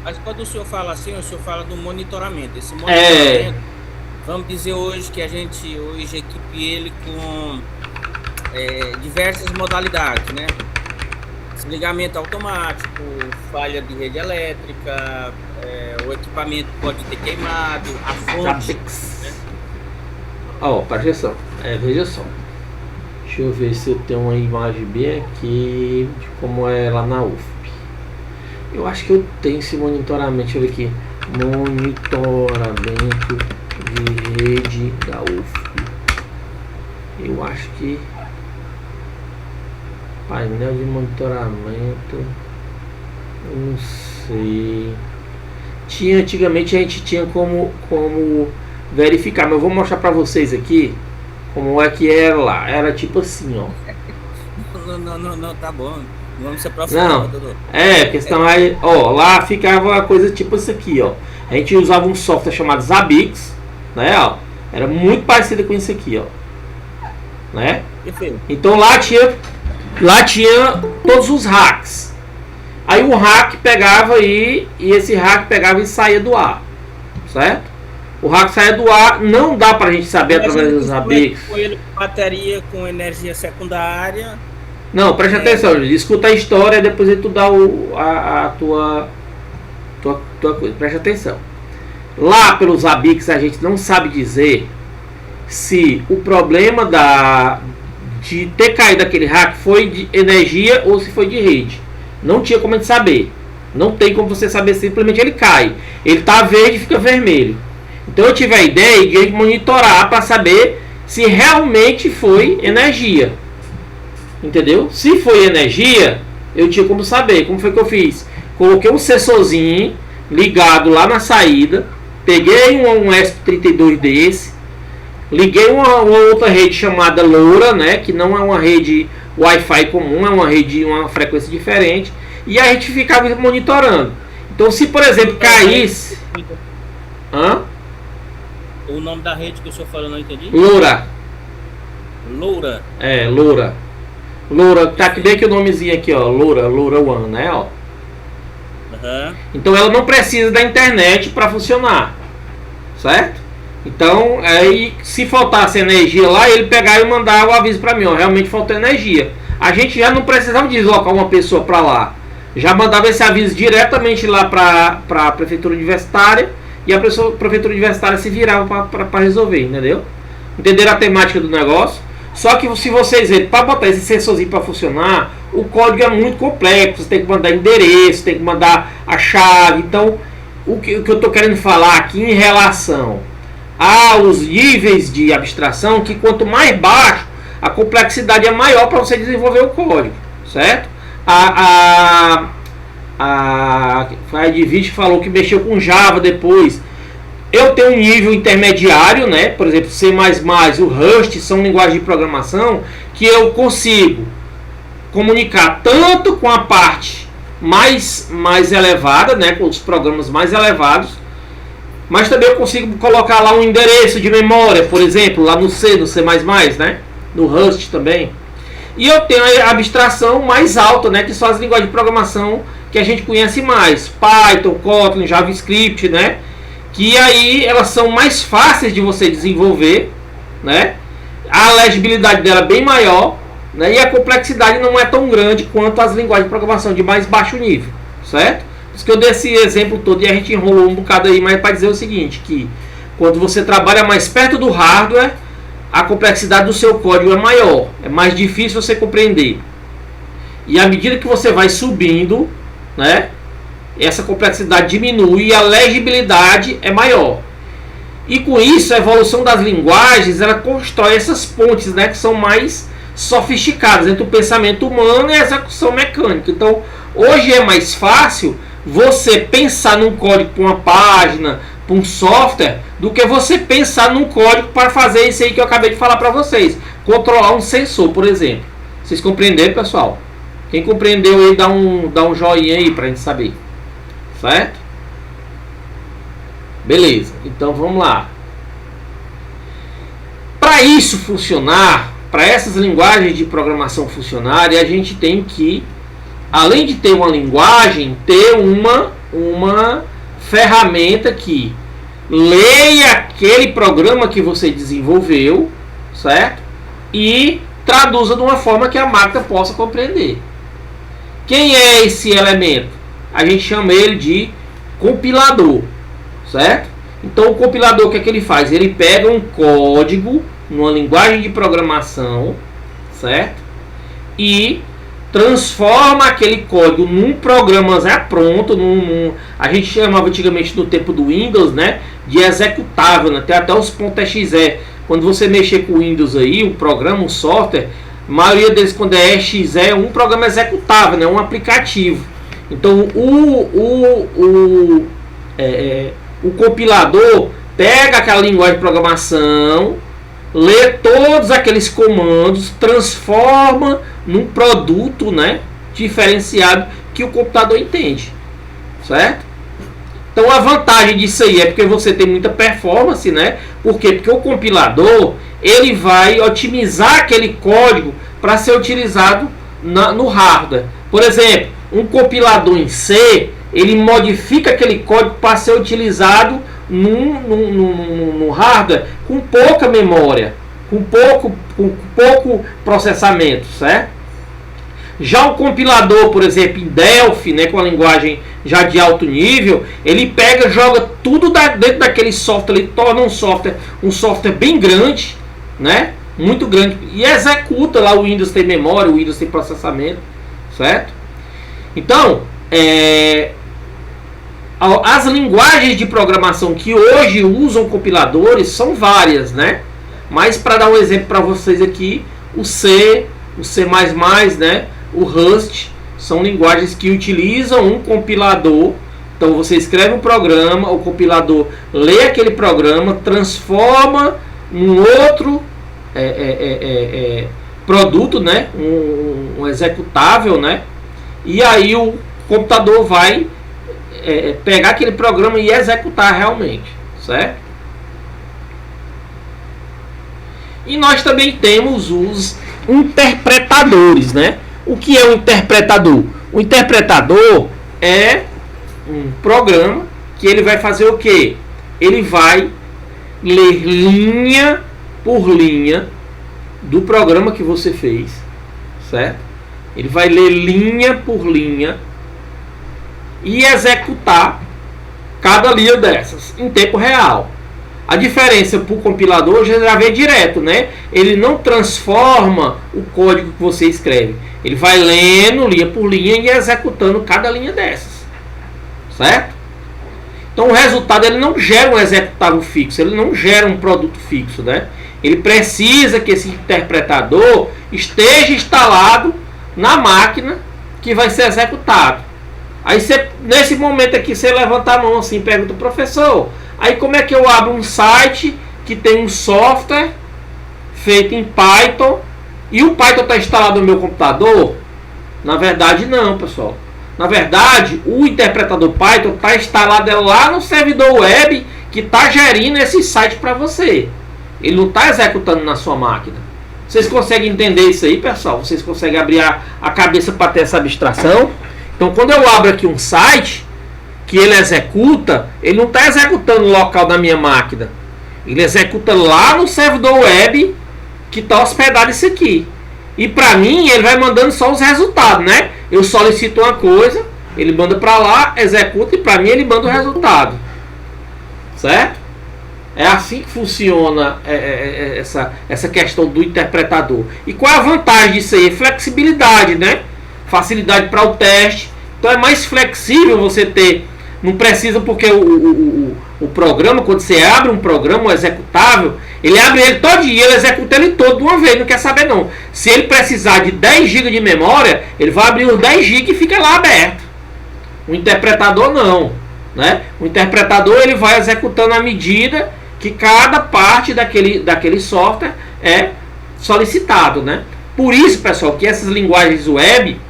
[SPEAKER 3] Mas quando o senhor fala assim, o senhor fala do monitoramento. Esse monitoramento, vamos dizer hoje que a gente hoje equipe ele com diversas modalidades, né? Desligamento automático, falha de rede elétrica, o equipamento pode ter queimado, a fonte, né?
[SPEAKER 1] Ó, presta atenção. Veja só. Deixa eu ver se eu tenho uma imagem bem aqui de como é lá na UFP. Eu acho que eu tenho esse monitoramento. Deixa eu ver aqui. Monitoramento de rede da UFP. Eu acho que painel de monitoramento, eu não sei. Antigamente a gente tinha como verificar, mas eu vou mostrar para vocês aqui como é que era lá. Era tipo assim, ó.
[SPEAKER 3] Não, tá bom. Vamos se aprofundar.
[SPEAKER 1] Não, porque senão aí, ó, lá ficava a coisa tipo isso aqui, ó. A gente usava um software chamado Zabbix, né, ó. Era muito parecido com isso aqui, ó. Né? Então lá tinha todos os hacks. Aí o hack pegava e esse hack pegava e saía do ar, certo? O hack saía do ar, não dá pra gente saber através dos Zabbix.
[SPEAKER 3] Com ele com bateria com energia secundária.
[SPEAKER 1] Não, preste atenção, escuta a história, depois tu dá a tua coisa. Preste atenção. Lá pelos Zabbix a gente não sabe dizer se o problema de ter caído aquele hack foi de energia ou se foi de rede. Não tinha como a gente saber. Não tem como você saber, simplesmente ele cai. Ele tá verde e fica vermelho. Então eu tive a ideia de monitorar para saber se realmente foi energia. Entendeu? Se foi energia, eu tinha como saber. Como foi que eu fiz? Coloquei um sensorzinho ligado lá na saída. Peguei um ESP32 desse. Liguei uma outra rede chamada LoRa, né? Que não é uma rede Wi-Fi comum, é uma rede, uma frequência diferente. E a gente ficava monitorando. Então se, por exemplo, caísse...
[SPEAKER 3] O nome da rede que o senhor falou, não entendi?
[SPEAKER 1] LoRa.
[SPEAKER 3] LoRa?
[SPEAKER 1] LoRa. LoRa, tá aqui bem que o nomezinho aqui, ó. LoRa One, né, ó. Então ela não precisa da internet para funcionar, certo? Então, aí se faltasse energia lá, ele pegar e mandar o aviso para mim, ó, realmente faltou energia. A gente já não precisava deslocar uma pessoa para lá. Já mandava esse aviso diretamente lá para a prefeitura universitária e a prefeitura universitária se virava para resolver, entendeu? Entenderam a temática do negócio? Só que se vocês verem, para botar esse sensorzinho para funcionar, o código é muito complexo. Você tem que mandar endereço, tem que mandar a chave. Então, o que eu estou querendo falar aqui em relação aos níveis de abstração, que quanto mais baixo, a complexidade é maior para você desenvolver o código, certo? A Edvich falou que mexeu com Java depois. Eu tenho um nível intermediário, né? Por exemplo, C++, o Rust são linguagens de programação que eu consigo comunicar tanto com a parte mais elevada, né? Com os programas mais elevados, mas também eu consigo colocar lá um endereço de memória, por exemplo, lá no C, no C++, né? No Rust também. E eu tenho a abstração mais alta, né, que são as linguagens de programação que a gente conhece mais, Python, Kotlin, JavaScript, né, que aí elas são mais fáceis de você desenvolver, né, a legibilidade dela é bem maior, né, e a complexidade não é tão grande quanto as linguagens de programação de mais baixo nível, certo? Por isso que eu dei esse exemplo todo e a gente enrolou um bocado aí, mas para dizer o seguinte, que quando você trabalha mais perto do hardware, a complexidade do seu código é maior, é mais difícil você compreender. E à medida que você vai subindo, né, essa complexidade diminui e a legibilidade é maior. E com isso, a evolução das linguagens, ela constrói essas pontes, né, que são mais sofisticadas entre o pensamento humano e a execução mecânica. Então, hoje é mais fácil você pensar num código para uma página, para um software, do que você pensar num código para fazer isso aí que eu acabei de falar para vocês. Controlar um sensor, por exemplo. Vocês compreenderam, pessoal? Quem compreendeu aí, dá um joinha aí para a gente saber. Certo? Beleza, então vamos lá. Para isso funcionar, para essas linguagens de programação funcionarem, a gente tem que, além de ter uma linguagem, ter uma ferramenta que leia aquele programa que você desenvolveu, certo? E traduza de uma forma que a máquina possa compreender. Quem é esse elemento? A gente chama ele de compilador, certo? Então o compilador, o que é que ele faz? Ele pega um código numa linguagem de programação, certo? E transforma aquele código num programa já pronto, a gente chamava antigamente no tempo do Windows, né, de executável, né? Tem até os .exe. Quando você mexer com o Windows aí, o programa, o software, a maioria deles, quando é exe, é um programa executável, né, um aplicativo. Então o compilador pega aquela linguagem de programação, lê todos aqueles comandos, transforma num produto, né, diferenciado que o computador entende, certo? Então a vantagem disso aí é porque você tem muita performance, né? Por quê? Porque o compilador ele vai otimizar aquele código para ser utilizado no hardware. Por exemplo, um compilador em C, ele modifica aquele código para ser utilizado no hardware com pouca memória, com pouco processamento, certo? Já o compilador, por exemplo, em Delphi, né, com a linguagem já de alto nível, ele pega, joga tudo dentro daquele software, ele torna um software bem grande, né, muito grande, e executa lá. O Windows tem memória, o Windows tem processamento, certo? Então, as linguagens de programação que hoje usam compiladores são várias, né? Mas para dar um exemplo para vocês aqui, o C, o C++, né? O Rust são linguagens que utilizam um compilador. Então você escreve um programa, o compilador lê aquele programa, transforma num outro produto, né? Um executável, né? E aí o computador vai pegar aquele programa e executar realmente, certo? E nós também temos os interpretadores, né? O que é um interpretador? O interpretador é um programa que ele vai fazer o quê? Ele vai ler linha por linha do programa que você fez, certo? Ele vai ler linha por linha e executar cada linha dessas em tempo real. A diferença para o compilador já vem direto, né? Ele não transforma o código que você escreve. Ele vai lendo linha por linha e executando cada linha dessas, certo? Então o resultado, ele não gera um executável fixo, ele não gera um produto fixo, né? Ele precisa que esse interpretador esteja instalado na máquina que vai ser executado. Aí você, nesse momento aqui, você levanta a mão assim e pergunta: professor, aí como é que eu abro um site que tem um software feito em Python e o Python está instalado no meu computador? Na verdade não, pessoal. Na verdade, o interpretador Python está instalado lá no servidor web que está gerindo esse site para você. Ele não está executando na sua máquina, Vocês conseguem entender isso aí, pessoal? Vocês conseguem abrir a cabeça para ter essa abstração? Então, quando eu abro aqui um site que ele executa, ele não está executando no local da minha máquina. Ele executa lá no servidor web que está hospedado isso aqui. E para mim, ele vai mandando só os resultados, né? Eu solicito uma coisa, ele manda para lá, executa e para mim ele manda o resultado. Certo? É assim que funciona essa questão do interpretador. E qual é a vantagem disso aí? Flexibilidade, né? Facilidade para o teste. Então é mais flexível você ter. Não precisa, porque o programa, quando você abre um programa, um executável, ele abre ele todo dia, ele executa ele todo de uma vez, não quer saber não. Se ele precisar de 10 GB de memória, ele vai abrir os 10 GB e fica lá aberto. O interpretador não, né? O interpretador ele vai executando à medida que cada parte daquele software é solicitado, né? Por isso, pessoal, que essas linguagens web,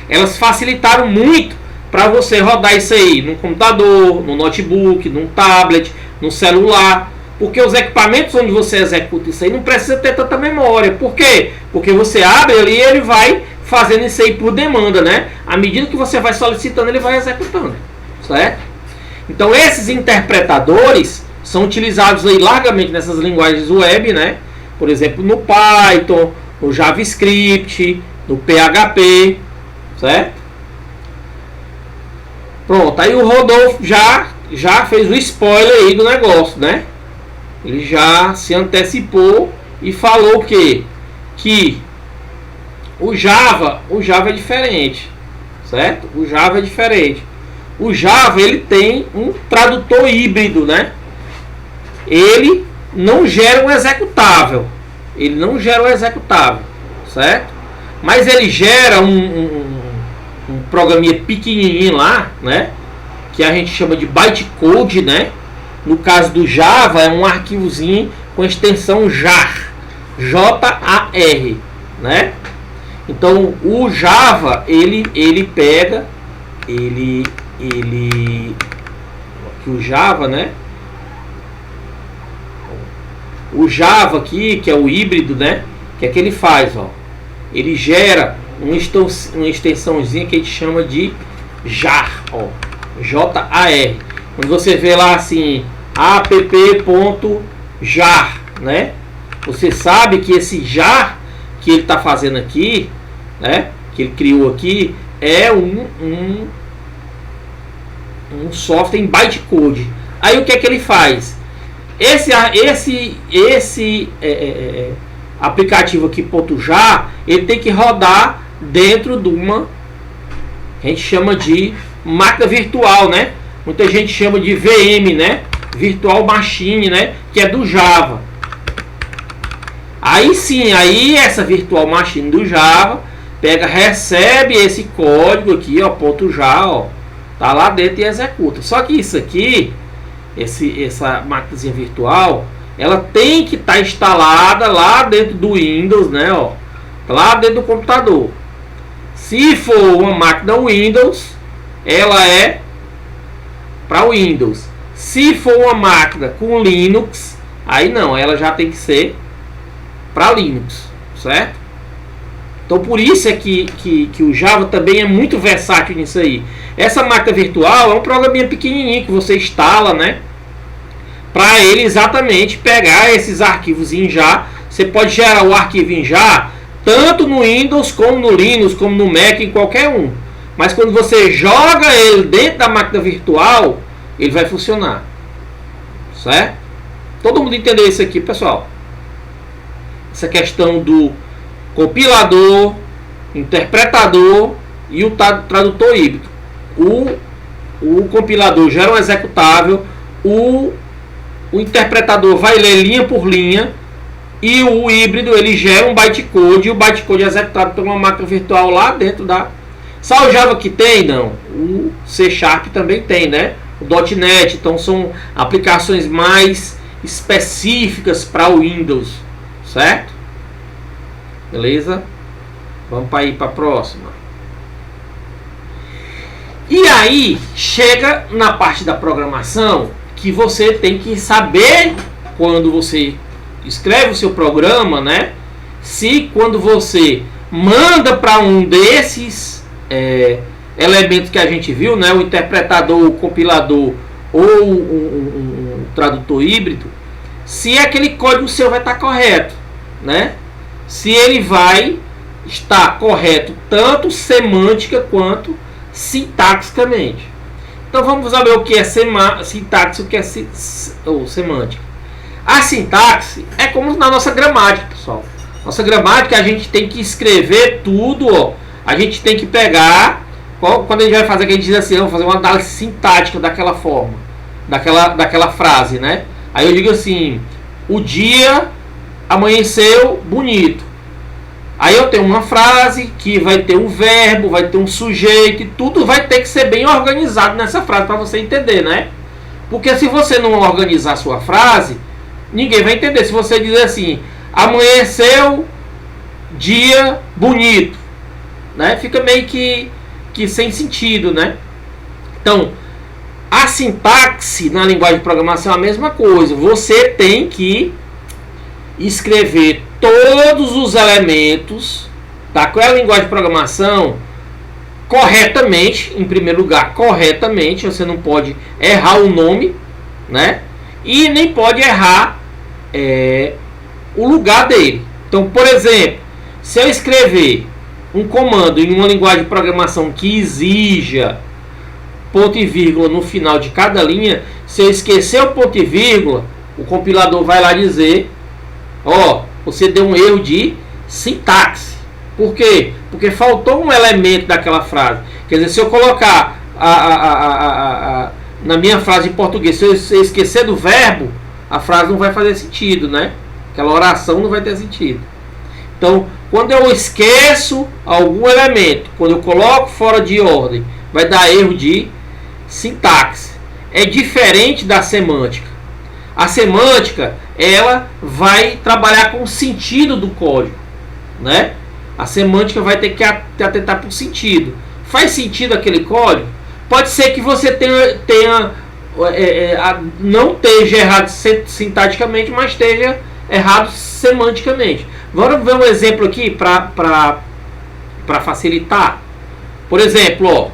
[SPEAKER 1] elas facilitaram muito para você rodar isso aí no computador, no notebook, no tablet, no celular. Porque os equipamentos onde você executa isso aí não precisa ter tanta memória. Por quê? Porque você abre ali e ele vai fazendo isso aí por demanda, né? À medida que você vai solicitando, ele vai executando, certo? Então esses interpretadores são utilizados aí largamente nessas linguagens web, né? Por exemplo, no Python, no JavaScript, no PHP, certo? Pronto, aí o Rodolfo já fez o spoiler aí do negócio, né? Ele já se antecipou e falou que o Java é diferente, certo? O Java é diferente. O Java ele tem um tradutor híbrido, né? Ele não gera um executável. Ele não gera um executável, certo? Mas ele gera um programinha pequenininho lá, né? Que a gente chama de bytecode, né? No caso do Java é um arquivozinho com extensão jar, J-A-R, né? Então o Java ele pega, aqui o Java, né? O Java aqui, que é o híbrido, né? Que é que ele faz, ó? Ele gera uma extensãozinha que a gente chama de jar, ó, J-A-R. Quando você vê lá assim, app.jar, né? Você sabe que esse jar que ele está fazendo aqui, né? Que ele criou aqui, é um software em bytecode. Aí o que é que ele faz? Esse aplicativo aqui .jar, ele tem que rodar dentro de uma, a gente chama de máquina virtual, né? Muita gente chama de VM, né? Virtual Machine, né? Que é do Java. Aí sim, aí essa Virtual Machine do Java recebe esse código aqui, ó, .jar, ó, tá lá dentro e executa. Só que isso aqui, essa máquina virtual, ela tem que estar instalada lá dentro do Windows, né, ó, lá dentro do computador. Se for uma máquina Windows, ela é para Windows. Se for uma máquina com Linux, aí não, ela já tem que ser para Linux, certo? Então por isso é que o Java também é muito versátil nisso aí. Essa máquina virtual é um programinha pequenininho que você instala, né? Para ele exatamente pegar esses arquivos em jar. Você pode gerar o arquivo em jar tanto no Windows como no Linux, como no Mac, em qualquer um. Mas quando você joga ele dentro da máquina virtual, ele vai funcionar, certo? Todo mundo entendeu isso aqui, pessoal? Essa questão do compilador, interpretador e o tradutor híbrido. O compilador gera um executável, o interpretador vai ler linha por linha, e o híbrido ele gera um bytecode, e o bytecode é executado por uma máquina virtual lá dentro da... Só o Java que tem? Não. O C# também tem, né? O .NET. Então são aplicações mais específicas para o Windows, certo? Beleza? Vamos para ir para a próxima. E aí chega na parte da programação que você tem que saber, quando você escreve o seu programa, né? se quando você manda para um desses elementos que a gente viu, né, o interpretador, o compilador ou um tradutor híbrido, se aquele código seu vai estar correto, né? Se ele vai estar correto tanto semântica quanto sintaxicamente. Então vamos saber o que é sintaxe e o que é semântica. A sintaxe é como na nossa gramática, pessoal. Nossa gramática, a gente tem que escrever tudo, ó. A gente tem que pegar, quando a gente vai fazer, que a gente diz assim, vamos fazer uma análise sintática daquela forma, daquela frase, né? Aí eu digo assim, o dia amanheceu bonito. Aí eu tenho uma frase que vai ter um verbo, vai ter um sujeito, e tudo vai ter que ser bem organizado nessa frase para você entender, né? Porque se você não organizar a sua frase, ninguém vai entender. Se você dizer assim, amanheceu dia bonito, né? Fica meio que sem sentido, né? Então, a sintaxe na linguagem de programação é a mesma coisa. Você tem que escrever todos os elementos daquela linguagem de programação corretamente, em primeiro lugar, corretamente. Você não pode errar o nome, né? E nem pode errar o lugar dele. Então, por exemplo, se eu escrever um comando em uma linguagem de programação que exija ponto e vírgula no final de cada linha, se eu esquecer o ponto e vírgula, o compilador vai lá dizer, ó, você deu um erro de sintaxe. Por quê? Porque faltou um elemento daquela frase. Quer dizer, se eu colocar na minha frase em português, se eu esquecer do verbo, a frase não vai fazer sentido, né? Aquela oração não vai ter sentido. Então, quando eu esqueço algum elemento, quando eu coloco fora de ordem, vai dar erro de sintaxe. É diferente da semântica. A semântica, ela vai trabalhar com o sentido do código, né? A semântica vai ter que atentar para o sentido. Faz sentido aquele código? Pode ser que você não esteja errado sintaticamente, mas esteja errado semanticamente. Vamos ver um exemplo aqui para facilitar. Por exemplo, ó,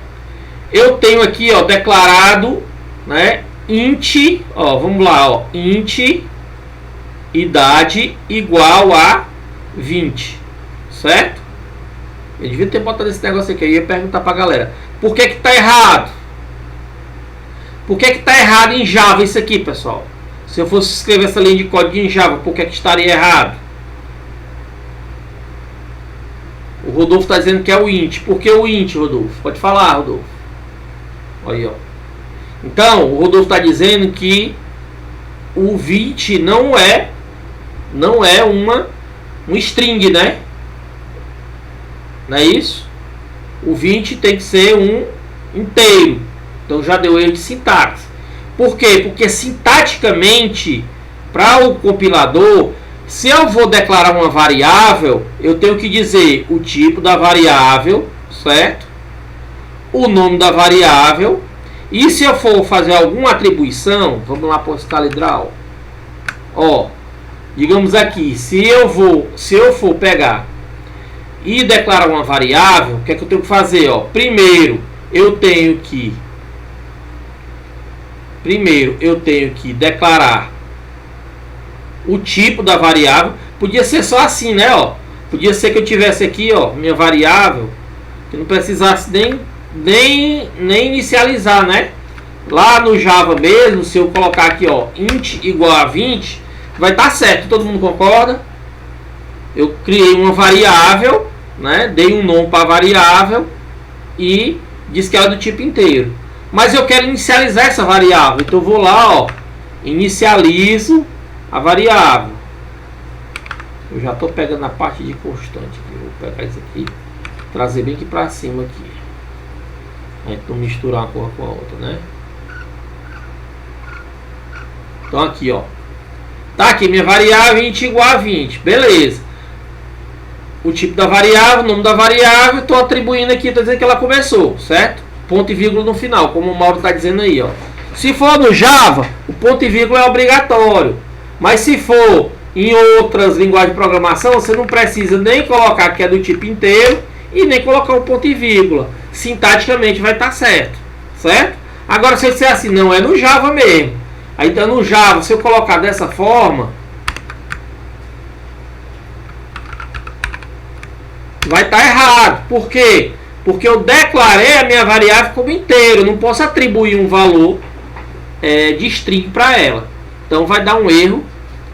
[SPEAKER 1] eu tenho aqui, ó, declarado, né, int, ó, vamos lá, ó, int idade igual a 20, certo? Eu devia ter botado esse negócio aqui, eu ia perguntar pra galera, por que que tá errado? Por que que tá errado em Java isso aqui, pessoal? Se eu fosse escrever essa linha de código em Java, por que que estaria errado? O Rodolfo está dizendo que é o int. Por que o int, Rodolfo? Pode falar, Rodolfo. Olha aí, ó. Então, o Rodolfo está dizendo que o 20 não é um string, né? Não é isso? O 20 tem que ser um inteiro. Então já deu erro de sintaxe. Por quê? Porque sintaticamente, para o compilador, se eu vou declarar uma variável, eu tenho que dizer o tipo da variável, certo? O nome da variável. E se eu for fazer alguma atribuição, vamos lá para o ScalaDraw. Ó, digamos aqui, se eu for pegar e declarar uma variável, o que é que eu tenho que fazer? Ó, primeiro eu tenho que declarar o tipo da variável. Podia ser só assim, né? Ó, podia ser que eu tivesse aqui, ó, minha variável, que não precisasse nem inicializar, né? Lá no Java mesmo, se eu colocar aqui, ó, int igual a 20, vai estar certo. Todo mundo concorda? Eu criei uma variável, né? Dei um nome para a variável e disse que ela é do tipo inteiro. Mas eu quero inicializar essa variável, então eu vou lá, ó, inicializo a variável. Eu já estou pegando a parte de constante aqui. Vou pegar isso aqui, trazer bem aqui para cima aqui. A gente não misturar uma coisa com a outra, né? Então aqui, ó, tá aqui minha variável int igual a 20, beleza. O tipo da variável, o nome da variável, estou atribuindo aqui, estou dizendo que ela começou, certo? Ponto e vírgula no final, como o Mauro está dizendo aí, ó. Se for no Java, o ponto e vírgula é obrigatório. Mas se for Em outras linguagens de programação, você não precisa nem colocar que é do tipo inteiro e nem colocar um ponto e vírgula. Sintaticamente vai estar certo, certo? Agora, se eu disser assim, não, é no Java mesmo. Aí então no Java, se eu colocar dessa forma, vai estar errado. Por quê? Porque eu declarei a minha variável como inteiro. Eu não posso atribuir um valor de string para ela. Então vai dar um erro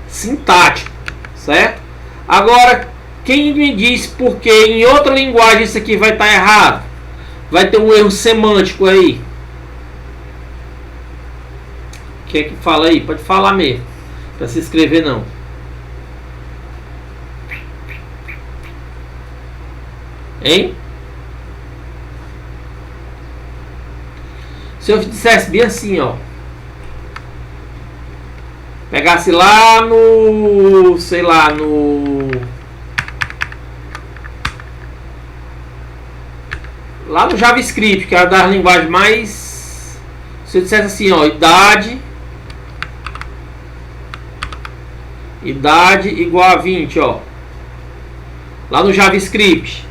[SPEAKER 1] sintático, certo? Agora, quem me diz por que em outra linguagem isso aqui vai estar errado? Vai ter um erro semântico aí. Quem é que fala aí? Pode falar mesmo. Para se escrever não. Hein? Se eu dissesse bem assim, ó. Pegasse lá no... sei lá, no... lá no JavaScript, que é uma das linguagens mais... se eu dissesse assim, ó, idade igual a 20, ó. Lá no JavaScript.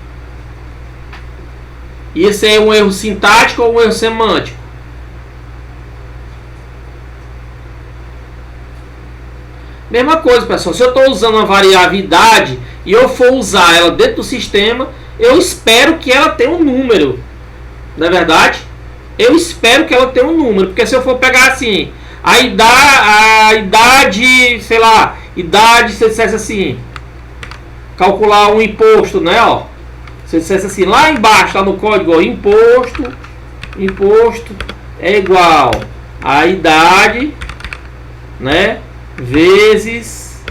[SPEAKER 1] Isso é um erro sintático ou um erro semântico? Mesma coisa, pessoal. Se eu estou usando uma variável idade e eu for usar ela dentro do sistema, eu espero que ela tenha um número. Não é verdade? Eu espero que ela tenha um número. Porque se eu for pegar assim, a idade, sei lá, idade, se eu dissesse assim, calcular um imposto, né? Ó, se eu dissesse assim, lá embaixo, lá no código, ó, imposto é igual a idade, né? Vezes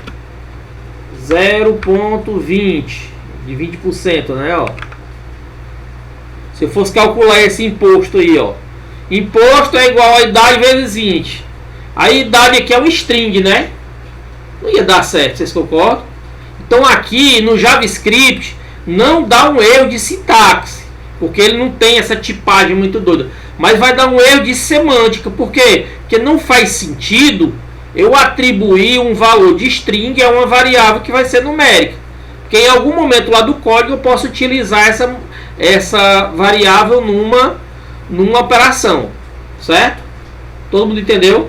[SPEAKER 1] 0,20 de 20%, né, ó. Se eu fosse calcular esse imposto aí, ó, imposto é igual a idade vezes 20. A idade aqui é um string, né? Não ia dar certo, vocês concordam? Então aqui no JavaScript não dá um erro de sintaxe, porque ele não tem essa tipagem muito doida, mas vai dar um erro de semântica. Por quê? Porque não faz sentido eu atribuir um valor de string a uma variável que vai ser numérica. Porque em algum momento lá do código eu posso utilizar essa variável numa operação. Certo? Todo mundo entendeu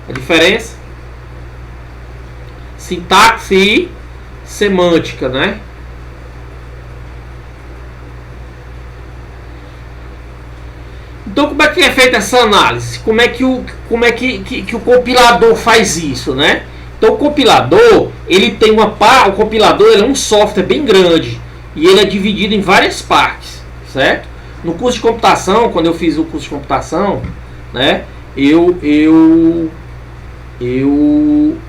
[SPEAKER 1] a diferença? Sintaxe e semântica, né? Então, como é que é feita essa análise? Como é que o compilador faz isso, né? Então, o compilador, ele tem o compilador ele é um software bem grande e ele é dividido em várias partes, certo? No curso de computação, quando eu fiz o curso de computação, né, eu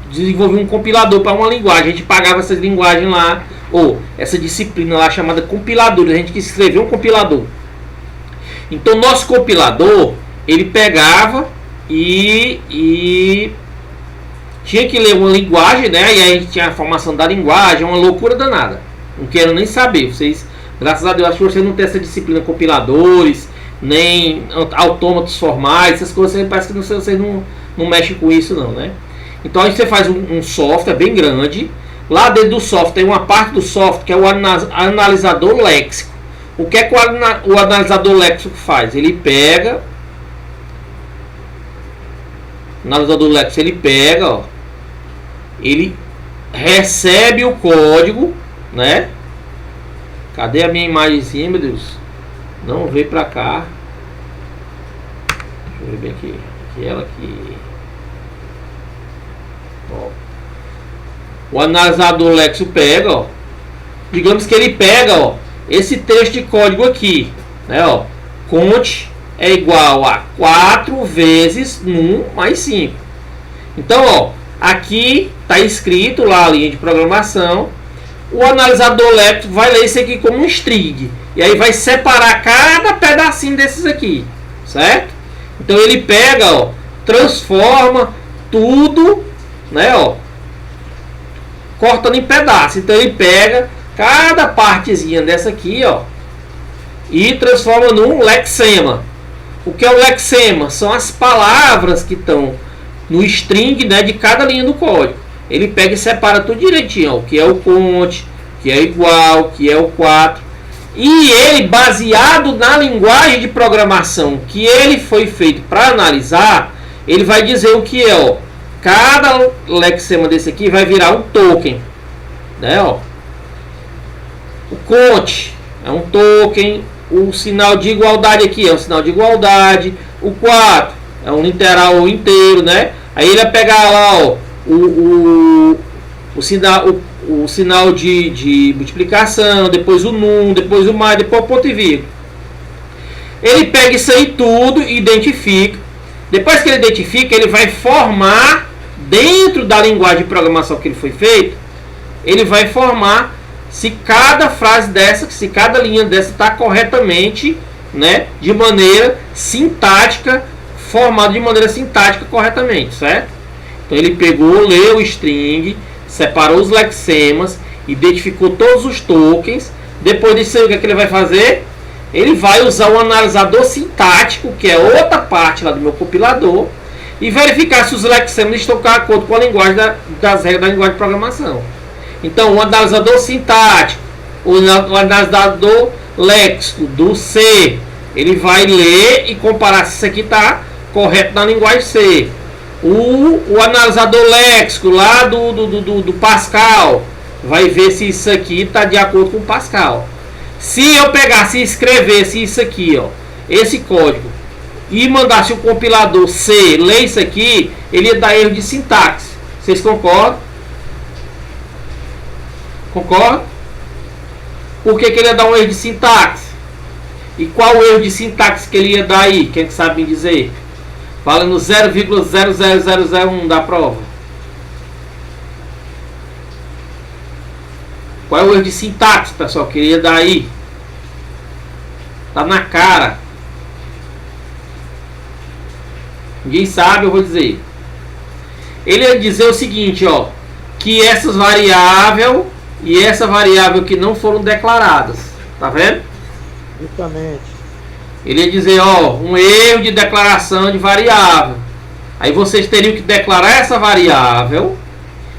[SPEAKER 1] desenvolvi um compilador para uma linguagem. A gente pagava essa linguagem lá, ou essa disciplina lá chamada compilador. A gente quis escrever um compilador. Então, nosso compilador, ele pegava e tinha que ler uma linguagem, né? E aí a gente tinha a formação da linguagem, uma loucura danada. Não quero nem saber. Vocês, graças a Deus, acho que vocês não têm essa disciplina compiladores, nem autômatos formais, essas coisas. Parece que vocês não mexem com isso, não, né? Então, aí você faz um software bem grande. Lá dentro do software tem uma parte do software que é o analisador léxico. O que é que o analisador léxico faz? Ele pega... O analisador léxico, ele pega, ó, ele recebe o código, né? Cadê a minha imagenzinha, meu Deus? Não veio pra cá. Deixa eu ver bem aqui. Aqui ela aqui. Ó. O analisador léxico pega, ó. Digamos que ele pega, ó, esse texto de código aqui, né, ó, conte é igual a 4 vezes num mais 5. Então, ó, aqui está escrito lá a linha de programação. O analisador léxico vai ler isso aqui como um string. E aí vai separar cada pedacinho desses aqui, certo? Então ele pega, ó, transforma tudo, né, ó, cortando em pedaços. Então ele pega cada partezinha dessa aqui, ó, e transforma num lexema. O que é o lexema? São as palavras que estão no string, né, de cada linha do código. ele pega e separa tudo direitinho, ó, o que é o conte, o que é igual, o que é o 4. E ele, baseado na linguagem de programação que ele foi feito para analisar, ele vai dizer o que é, ó. Cada lexema desse aqui vai virar um token, né, ó. O conte é um token, o sinal de igualdade aqui é um sinal de igualdade, o 4 é um literal inteiro, né? Aí ele vai pegar lá, ó, o sinal de multiplicação, depois o num, depois o mais, depois o ponto e vírgula. Ele pega isso aí tudo e identifica. Depois que ele identifica, ele vai formar, dentro da linguagem de programação que ele foi feito, ele vai formar se cada frase dessa, se cada linha dessa está corretamente, né, de maneira sintática, formado de maneira sintática corretamente, certo? Então ele pegou, leu o string, separou os lexemas, identificou todos os tokens. Depois disso, o que é que ele vai fazer? Ele vai usar o analisador sintático, que é outra parte lá do meu compilador, e verificar se os lexemas estão de acordo com a linguagem das regras da linguagem de programação. Então, o analisador sintático, o analisador léxico do C, ele vai ler e comparar se isso aqui está correto na linguagem C. O analisador léxico lá do Pascal vai ver se isso aqui está de acordo com o Pascal. Se eu pegasse e escrevesse isso aqui, ó, esse código, e mandasse o compilador C ler isso aqui, ele ia dar erro de sintaxe. Vocês concordam? Concordam? Por que ele ia dar um erro de sintaxe? E qual o erro de sintaxe que ele ia dar aí? Quem sabe me dizer? Fala no 0,00001 da prova. Qual é o erro de sintaxe, pessoal, que ele ia dar aí? Tá na cara. Ninguém sabe, eu vou dizer. Ele ia dizer o seguinte, ó, que essas variáveis e essa variável que não foram declaradas, tá vendo?
[SPEAKER 5] Justamente.
[SPEAKER 1] Ele ia dizer, ó, um erro de declaração de variável. Aí vocês teriam que declarar essa variável,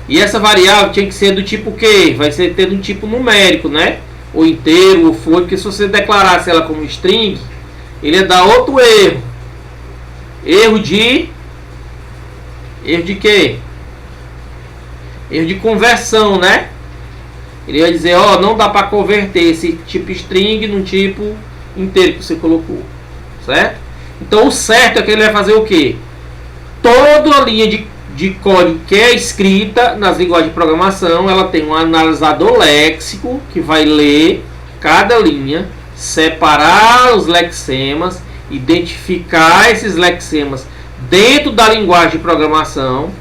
[SPEAKER 1] e essa variável tinha que ser do tipo que? Vai ser ter um tipo numérico, né? Ou inteiro, ou float, porque se você declarasse ela como string, ele ia dar outro erro. Erro de quê? Erro de conversão, né? Ele ia dizer, ó, não dá para converter esse tipo string num tipo inteiro que você colocou, certo? Então o certo é que ele vai fazer o quê? Toda a linha de código que é escrita nas linguagens de programação, ela tem um analisador léxico que vai ler cada linha, separar os lexemas, identificar esses lexemas dentro da linguagem de programação,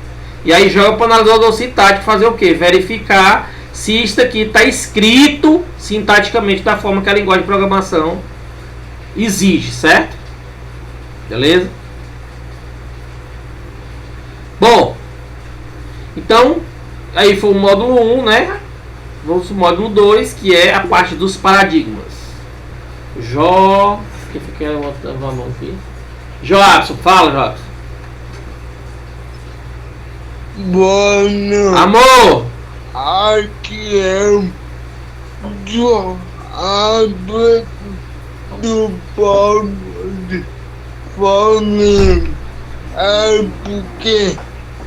[SPEAKER 1] e aí joga para o analisador sintático fazer o quê? Verificar se isso aqui está escrito sintaticamente da forma que a linguagem de programação exige, certo? Beleza? Bom, então, aí foi o módulo 1, né? Vamos para o módulo 2, que é a parte dos paradigmas. Quem quer botar a mão aqui? Joabson, fala, Joabson.
[SPEAKER 6] Bueno,
[SPEAKER 1] Amor!
[SPEAKER 6] aqui é do abre do povo de fome. É porque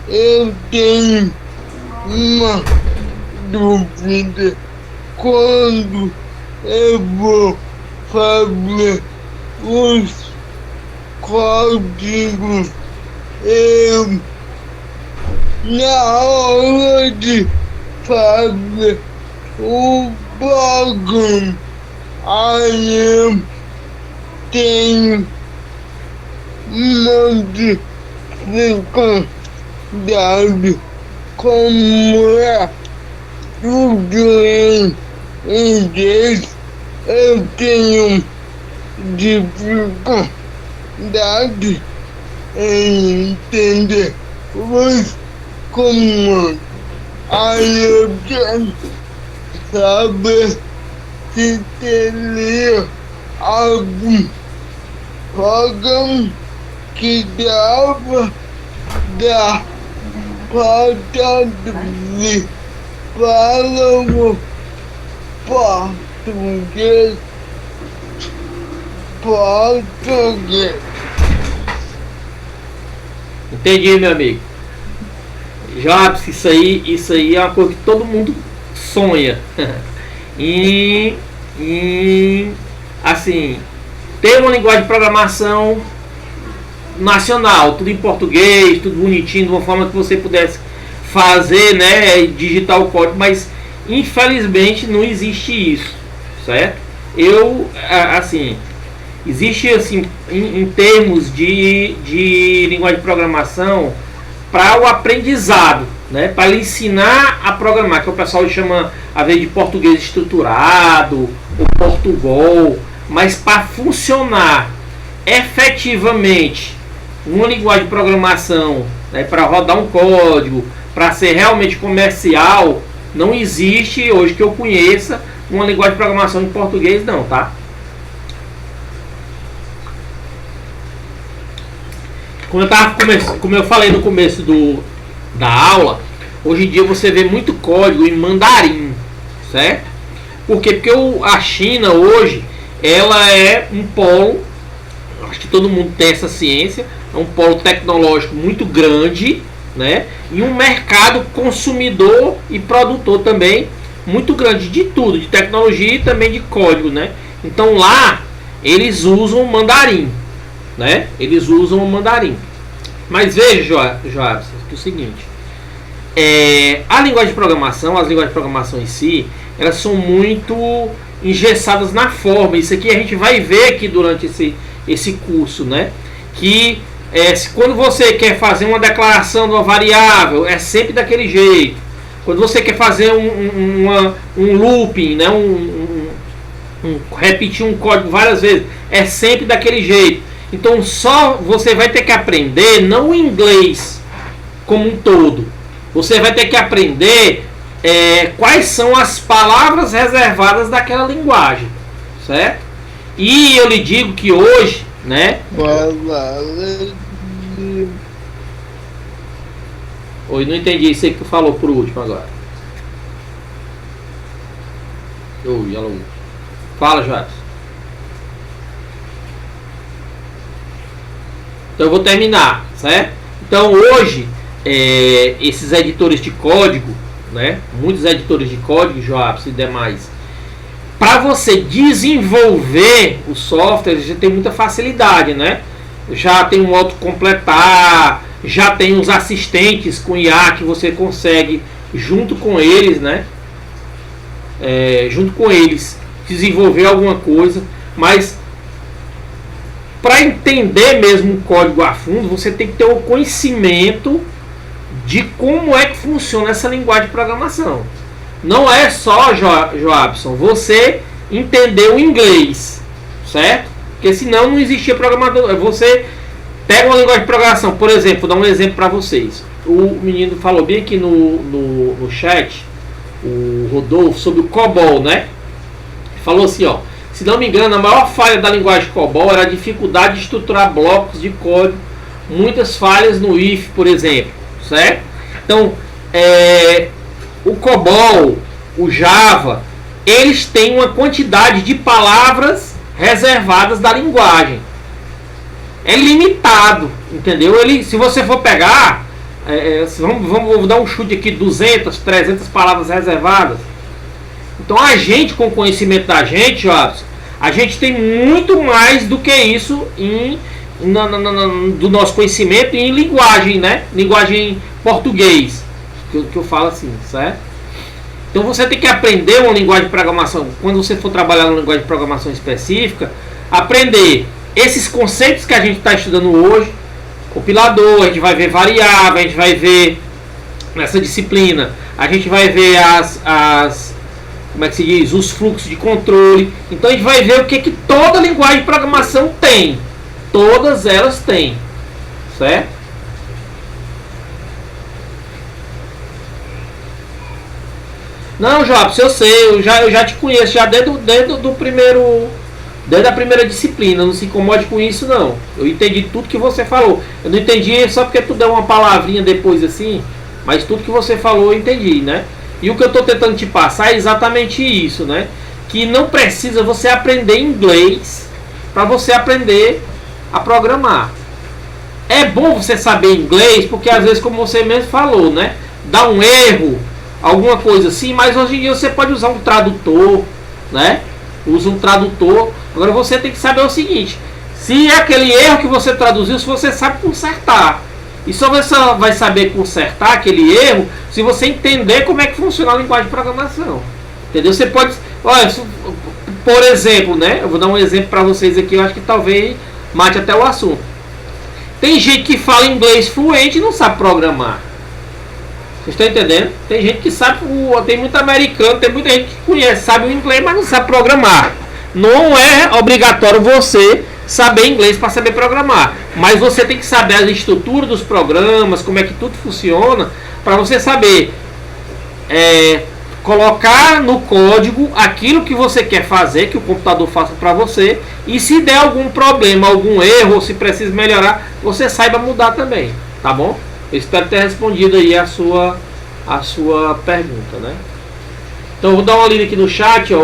[SPEAKER 6] eu tenho uma dúvida quando eu vou fazer os códigos. Eu, na hora de fazer o programa, aí eu tenho uma dificuldade como é tudo em inglês. Eu tenho dificuldade em entender os comandos. Aí eu quero saber se teria algum programa que dava falta de falam português. Português.
[SPEAKER 1] Entendi, meu amigo. Jobs, isso aí é uma coisa que todo mundo sonha. Assim, ter uma linguagem de programação nacional, tudo em português, tudo bonitinho, de uma forma que você pudesse fazer, né, digitar o código, mas infelizmente não existe isso, certo? Assim, existe assim em termos de linguagem de programação para o aprendizado, né, para lhe ensinar a programar, que o pessoal chama às vezes de português estruturado ou Portugal, mas para funcionar efetivamente uma linguagem de programação, né, para rodar um código, para ser realmente comercial, não existe hoje que eu conheça uma linguagem de programação em português não, tá? Como eu falei no começo da aula, hoje em dia você vê muito código em mandarim, certo? Por quê? Porque a China hoje, ela é um polo, acho que todo mundo tem essa ciência, é um polo tecnológico muito grande, né? E um mercado consumidor e produtor também muito grande de tudo, de tecnologia e também de código, né? Então lá eles usam o mandarim, né? Eles usam o mandarim. Mas veja, Joabs, é o seguinte, a linguagem de programação, as linguagens de programação em si, elas são muito engessadas na forma. Isso aqui a gente vai ver aqui durante esse curso, né? Que quando você quer fazer uma declaração de uma variável, é sempre daquele jeito. Quando você quer fazer um looping, né? Repetir um código várias vezes, é sempre daquele jeito. Então só você vai ter que aprender não o inglês como um todo. Você vai ter que aprender quais são as palavras reservadas daquela linguagem, certo? E eu lhe digo que hoje, né? Oi, não entendi isso aí que tu falou por último agora. Oi, alô. Fala, Jadson. Então eu vou terminar, certo? Então hoje esses editores de código, né? Muitos editores de código, Joabs e demais, para você desenvolver o software já tem muita facilidade, né? Já tem um autocompletar, já tem uns assistentes com IA que você consegue junto com eles, né? Junto com eles desenvolver alguma coisa, mas para entender mesmo o código a fundo, você tem que ter o conhecimento de como é que funciona essa linguagem de programação. Não é só, Joabson, você entender o inglês, certo? Porque senão não existia programador. Você pega uma linguagem de programação, por exemplo, vou dar um exemplo para vocês. O menino falou bem aqui no chat, o Rodolfo, sobre o COBOL, né? Falou assim, ó. Se não me engano, a maior falha da linguagem COBOL era a dificuldade de estruturar blocos de código, muitas falhas no if, por exemplo, certo? Então, o COBOL, o Java, eles têm uma quantidade de palavras reservadas da linguagem. É limitado, entendeu? Se você for pegar, vamos dar um chute aqui, 200, 300 palavras reservadas. Então a gente, com o conhecimento da gente, a gente tem muito mais do que isso do nosso conhecimento em linguagem, né? Linguagem português, que eu falo assim, certo? Então você tem que aprender uma linguagem de programação. Quando você for trabalhar numa linguagem de programação específica, aprender esses conceitos que a gente está estudando hoje, compilador, a gente vai ver variável, a gente vai ver nessa disciplina, a gente vai ver como é que se diz? Os fluxos de controle. Então a gente vai ver o que toda linguagem de programação tem. Todas elas têm. Certo? Não, Jobs, eu sei. Eu já te conheço. Já desde a primeira disciplina. Não se incomode com isso, não. Eu entendi tudo que você falou. Eu não entendi só porque tu deu uma palavrinha depois assim. Mas tudo que você falou eu entendi, né? E o que eu estou tentando te passar é exatamente isso, né? Que não precisa você aprender inglês para você aprender a programar. É bom você saber inglês, porque às vezes, como você mesmo falou, né? Dá um erro, alguma coisa assim, mas hoje em dia você pode usar um tradutor, né? Usa um tradutor. Agora você tem que saber o seguinte: se é aquele erro que você traduziu, se você sabe consertar. E só você vai saber consertar aquele erro se você entender como é que funciona a linguagem de programação. Entendeu? Você pode... Olha, por exemplo, né? Eu vou dar um exemplo para vocês aqui, eu acho que talvez mate até o assunto. Tem gente que fala inglês fluente e não sabe programar. Vocês estão entendendo? Tem gente que sabe, tem muito americano, tem muita gente que conhece, sabe o inglês, mas não sabe programar. Não é obrigatório você saber inglês para saber programar, mas você tem que saber a estrutura dos programas, como é que tudo funciona, para você saber colocar no código aquilo que você quer fazer, que o computador faça para você, e se der algum problema, algum erro, ou se precisa melhorar, você saiba mudar também, tá bom? Eu espero ter respondido aí a sua pergunta, né? Então eu vou dar uma lida aqui no chat, ó,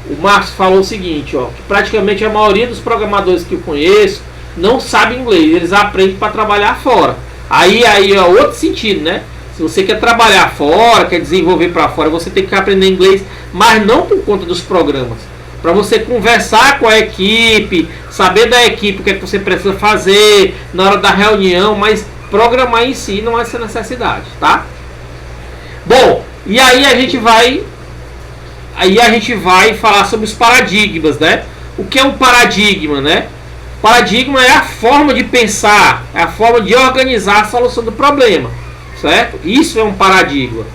[SPEAKER 1] o Marcos falou o seguinte, ó, que praticamente a maioria dos programadores que eu conheço não sabe inglês, eles aprendem para trabalhar fora. Aí é outro sentido, né? Se você quer trabalhar fora, quer desenvolver para fora, você tem que aprender inglês, mas não por conta dos programas. Para você conversar com a equipe, saber da equipe o que é que você precisa fazer na hora da reunião, mas programar em si não é essa necessidade, tá? Bom, e aí a gente vai falar sobre os paradigmas, né? O que é um paradigma, né? Paradigma é a forma de pensar, é a forma de organizar a solução do problema, certo? Isso é um paradigma.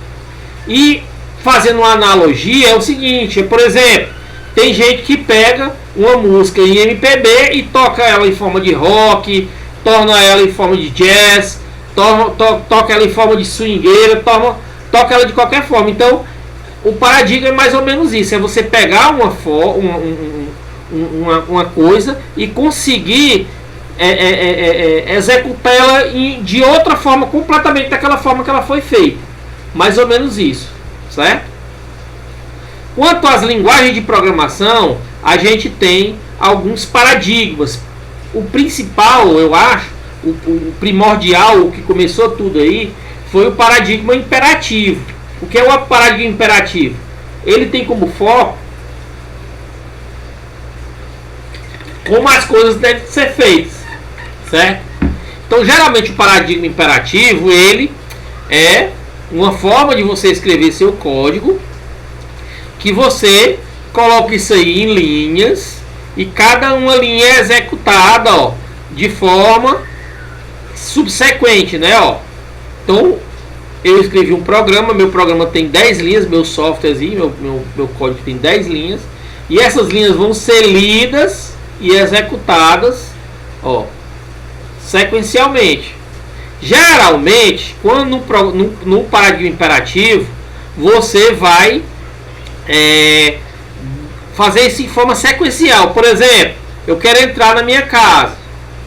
[SPEAKER 1] E fazendo uma analogia é o seguinte, por exemplo, tem gente que pega uma música em MPB e toca ela em forma de rock, torna ela em forma de jazz, toca ela em forma de swingueira, toca ela de qualquer forma. Então, o paradigma é mais ou menos isso, é você pegar uma coisa e conseguir executar ela de outra forma, completamente daquela forma que ela foi feita. Mais ou menos isso, certo? Quanto às linguagens de programação, a gente tem alguns paradigmas. O principal, eu acho, o primordial, o que começou tudo aí, foi o paradigma imperativo. O que é o paradigma imperativo? Ele tem como foco como as coisas devem ser feitas, certo? Então, geralmente o paradigma imperativo, ele é uma forma de você escrever seu código, que você coloca isso aí em linhas, e cada uma linha é executada, ó, de forma subsequente, né, ó. Então, eu escrevi um programa, meu programa tem 10 linhas, meu softwarezinho, meu código tem 10 linhas, e essas linhas vão ser lidas e executadas, ó, sequencialmente. Geralmente, quando no paradigma imperativo, você vai fazer isso em forma sequencial. Por exemplo, eu quero entrar na minha casa.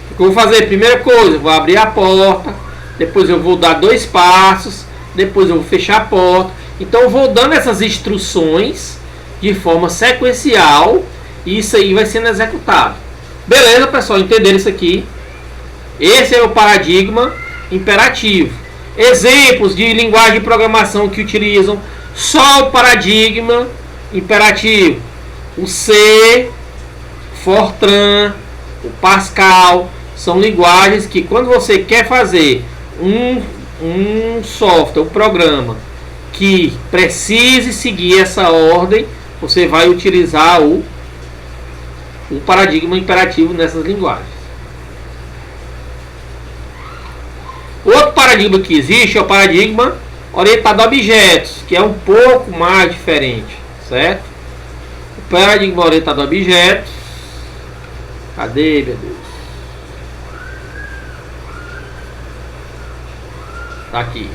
[SPEAKER 1] O que eu vou fazer? Primeira coisa, eu vou abrir a porta, depois eu vou dar 2 passos, depois eu vou fechar a porta. Então eu vou dando essas instruções de forma sequencial e isso aí vai sendo executado. Beleza, pessoal? Entenderam isso aqui? Esse é o paradigma imperativo. Exemplos de linguagem de programação que utilizam só o paradigma imperativo: o C, Fortran, o Pascal. São linguagens que, quando você quer fazer um software, um programa que precise seguir essa ordem, você vai utilizar o paradigma imperativo nessas linguagens. Outro paradigma que existe é o paradigma orientado a objetos, que é um pouco mais diferente, certo? O paradigma orientado a objetos, cadê, meu Deus? Tá aqui.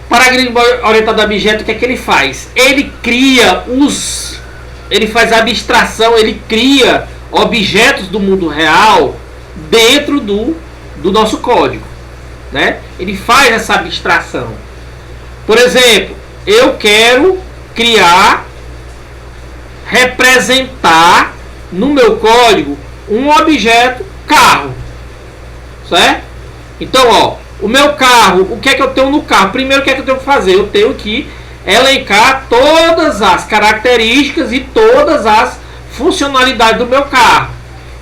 [SPEAKER 1] O paradigma orientado a objetos, o que é que ele faz? Ele faz a abstração, ele cria objetos do mundo real dentro do nosso código. né? Ele faz essa abstração. Por exemplo, eu quero criar, representar no meu código um objeto carro, certo? Então, ó, o meu carro, o que é que eu tenho no carro? Primeiro, o que é que eu tenho que fazer? Eu tenho que elencar todas as características e todas as funcionalidades do meu carro.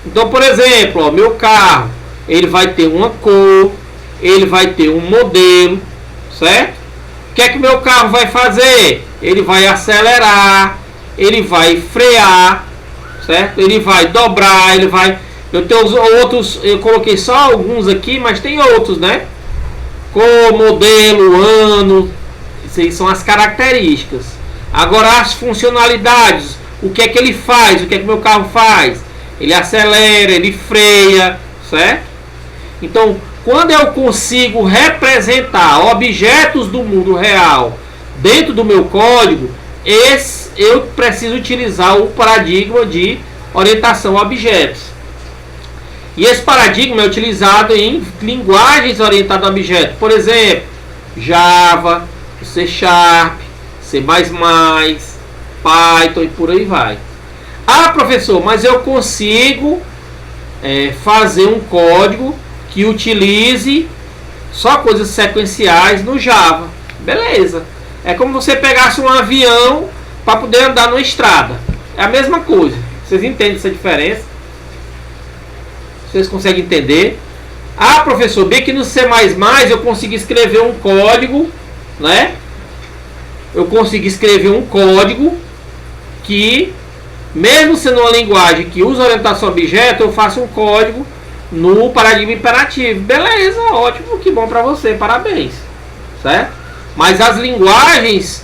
[SPEAKER 1] Então, por exemplo, ó, meu carro, ele vai ter uma cor, ele vai ter um modelo, certo? O que é que o meu carro vai fazer? Ele vai acelerar, ele vai frear, certo? Ele vai dobrar, ele vai... Eu tenho os outros, eu coloquei só alguns aqui, mas tem outros, né? Cor, modelo, ano, isso aí são as características. Agora as funcionalidades, o que é que ele faz, o que é que o meu carro faz? Ele acelera, ele freia, certo? Então, quando eu consigo representar objetos do mundo real dentro do meu código, eu preciso utilizar o paradigma de orientação a objetos. E esse paradigma é utilizado em linguagens orientadas a objetos. Por exemplo, Java, C Sharp, C++, Python e por aí vai. Ah, professor, mas eu consigo fazer um código que utilize só coisas sequenciais no Java. Beleza. É como você pegasse um avião para poder andar numa estrada. É a mesma coisa. Vocês entendem essa diferença? Vocês conseguem entender? Ah, professor, bem que no C++ eu consigo escrever um código, né? Eu consigo escrever um código que, mesmo sendo uma linguagem que usa orientação a objeto, eu faço um código no paradigma imperativo. Beleza, ótimo, que bom para você, parabéns, certo? Mas as linguagens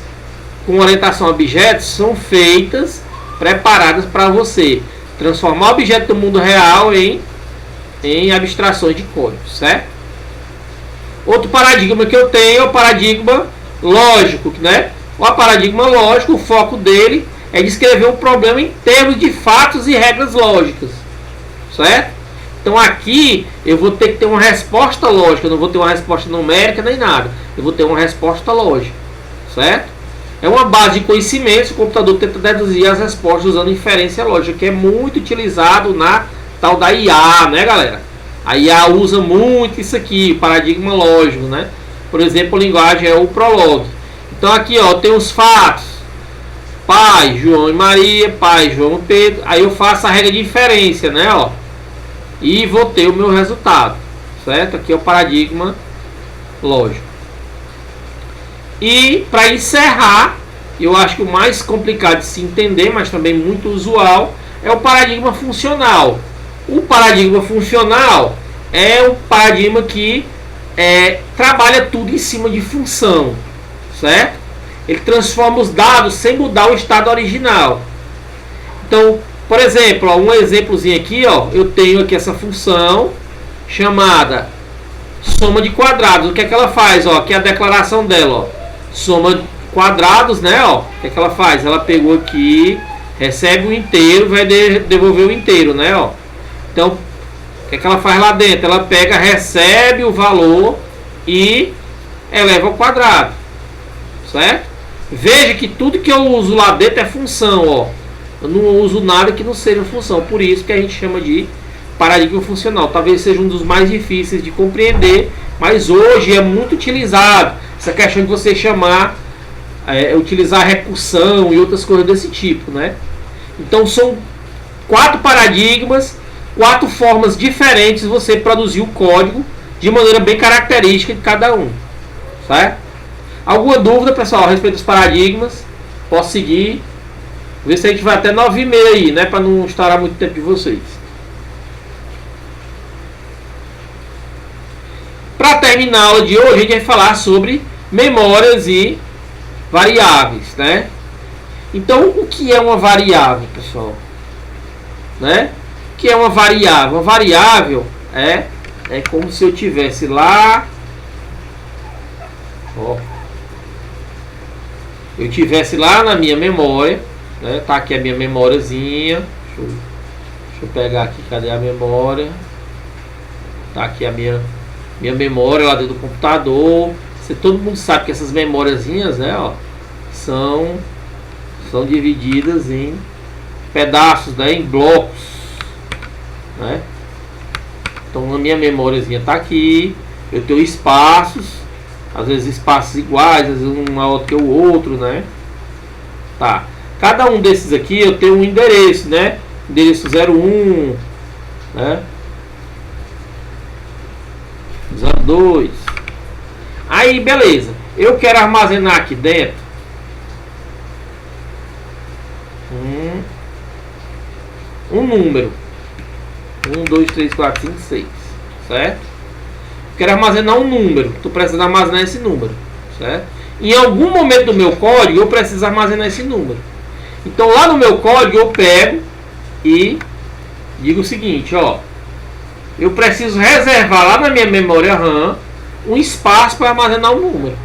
[SPEAKER 1] com orientação a objetos são feitas, preparadas para você transformar o objeto do mundo real em abstrações de código, certo? Outro paradigma que eu tenho é o paradigma lógico, né? O paradigma lógico, o foco dele é descrever um problema em termos de fatos e regras lógicas, certo? Então aqui eu vou ter que ter uma resposta lógica, eu não vou ter uma resposta numérica nem nada, eu vou ter uma resposta lógica, certo? É uma base de conhecimentos, o computador tenta deduzir as respostas usando inferência lógica, que é muito utilizado na tal da IA, né, galera? A IA usa muito isso aqui, o paradigma lógico, né? Por exemplo, a linguagem é o Prolog. Então aqui, ó, tem os fatos: pai, João e Maria, pai, João e Pedro. Aí eu faço a regra de inferência, né, ó, e vou ter o meu resultado, certo? Aqui é o paradigma lógico. E para encerrar, eu acho que o mais complicado de se entender, mas também muito usual, é o paradigma funcional. O paradigma funcional é o paradigma que trabalha tudo em cima de função, certo? Ele transforma os dados sem mudar o estado original. Então, por exemplo, ó, um exemplozinho aqui, ó, eu tenho aqui essa função chamada soma de quadrados. O que é que ela faz? Ó, aqui é a declaração dela, ó, soma de quadrados, né? Ó, o que é que ela faz? Ela pegou aqui, recebe o inteiro, vai devolver o inteiro, né? Ó. Então, o que é que ela faz lá dentro? Ela pega, recebe o valor e eleva ao quadrado, certo? Veja que tudo que eu uso lá dentro é função, ó. Eu não uso nada que não seja função. Por isso que a gente chama de paradigma funcional. Talvez seja um dos mais difíceis de compreender, mas hoje é muito utilizado. Essa questão de você chamar, utilizar recursão e outras coisas desse tipo, né? Então são 4 paradigmas, 4 formas diferentes de você produzir o código de maneira bem característica de cada um, certo? Alguma dúvida, pessoal, a respeito dos paradigmas? Posso seguir? Ver se a gente vai até 9h30 aí, né? Para não estourar muito tempo de vocês. Para terminar a aula de hoje, a gente vai falar sobre memórias e variáveis, né? Então, o que é uma variável, pessoal? Né? O que é uma variável? Uma variável é como se eu tivesse lá, ó, eu tivesse lá na minha memória, né? Tá aqui a minha memóriazinha. Deixa eu pegar aqui, cadê a memória? Tá aqui a minha minha memória lá dentro do computador. Todo mundo sabe que essas memóriazinhas, né, ó, são divididas em pedaços, né, em blocos, né? Então a minha memóriazinha tá aqui, eu tenho espaços, às vezes espaços iguais, às vezes um maior que o outro, né? Tá. Cada um desses aqui eu tenho um endereço, né? Endereço 01, né? 02. Aí, beleza. Eu quero armazenar aqui dentro um número. 1, 2, 3, 4, 5, 6. Certo? Quero armazenar um número. Tu precisa armazenar esse número. Certo? Em algum momento do meu código eu preciso armazenar esse número. Então lá no meu código eu pego e digo o seguinte, ó. Eu preciso reservar lá na minha memória RAM um espaço para armazenar um número.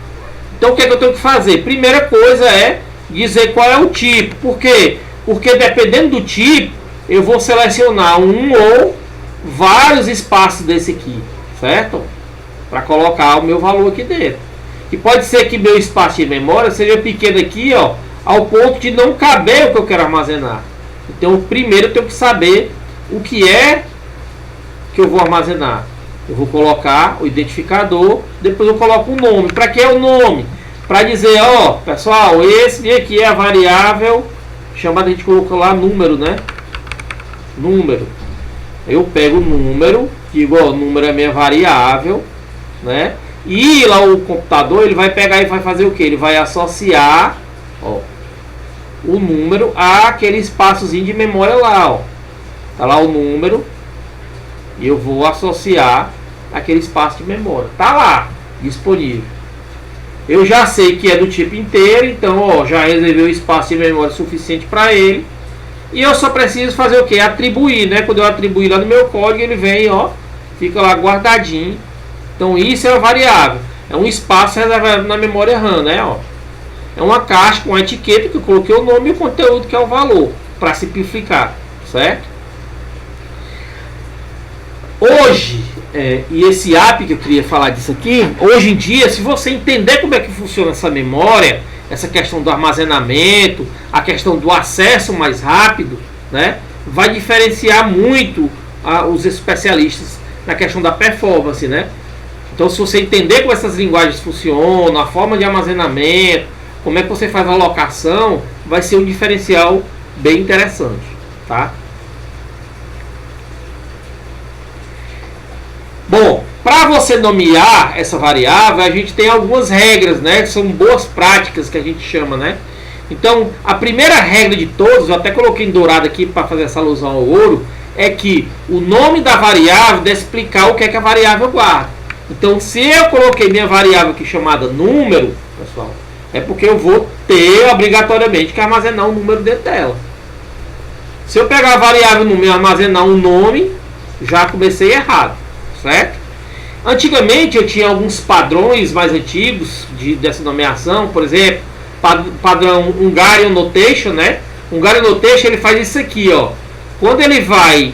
[SPEAKER 1] Então o que é que eu tenho que fazer? Primeira coisa é dizer qual é o tipo. Por quê? Porque dependendo do tipo, eu vou selecionar um ou vários espaços desse aqui, certo? Para colocar o meu valor aqui dentro. E pode ser que meu espaço de memória seja pequeno aqui, ó, ao ponto de não caber o que eu quero armazenar. Então primeiro eu tenho que saber o que é que eu vou armazenar. Eu vou colocar o identificador, depois eu coloco o nome. Para que é o nome? Para dizer, ó, pessoal, esse aqui é a variável chamada, a gente colocou lá número, né? Número. Eu pego o número, digo, ó, o número é minha variável, né? E lá o computador, ele vai pegar e vai fazer o que? Ele vai associar, ó, o número àquele espaçozinho de memória lá, ó. Tá lá o número. E eu vou associar aquele espaço de memória. Tá lá, disponível. Eu já sei que é do tipo inteiro, então ó, já reservei o espaço de memória suficiente para ele. E eu só preciso fazer o que? Atribuir, né? Quando eu atribuir lá no meu código, ele vem, ó, fica lá guardadinho. Então isso é uma variável. É um espaço reservado na memória RAM, né? Ó. É uma caixa com a etiqueta que eu coloquei o nome e o conteúdo que é o valor, para simplificar, certo? Hoje, e esse app que eu queria falar disso aqui, hoje em dia, se você entender como é que funciona essa memória, essa questão do armazenamento, a questão do acesso mais rápido, né, vai diferenciar muito os especialistas na questão da performance, né? Então, se você entender como essas linguagens funcionam, a forma de armazenamento, como é que você faz a alocação, vai ser um diferencial bem interessante, tá? Bom, para você nomear essa variável, a gente tem algumas regras, né? Que são boas práticas que a gente chama, né? Então, a primeira regra de todos, eu até coloquei em dourado aqui para fazer essa alusão ao ouro, é que o nome da variável deve explicar o que é que a variável guarda. Então, se eu coloquei minha variável aqui chamada número, pessoal, é porque eu vou ter obrigatoriamente que armazenar um número dentro dela. Se eu pegar a variável número e armazenar um nome, já comecei errado. Certo? Antigamente eu tinha alguns padrões mais antigos dessa nomeação, por exemplo, padrão Hungarian Notation, né? Hungarian Notation ele faz isso aqui, ó. Quando ele vai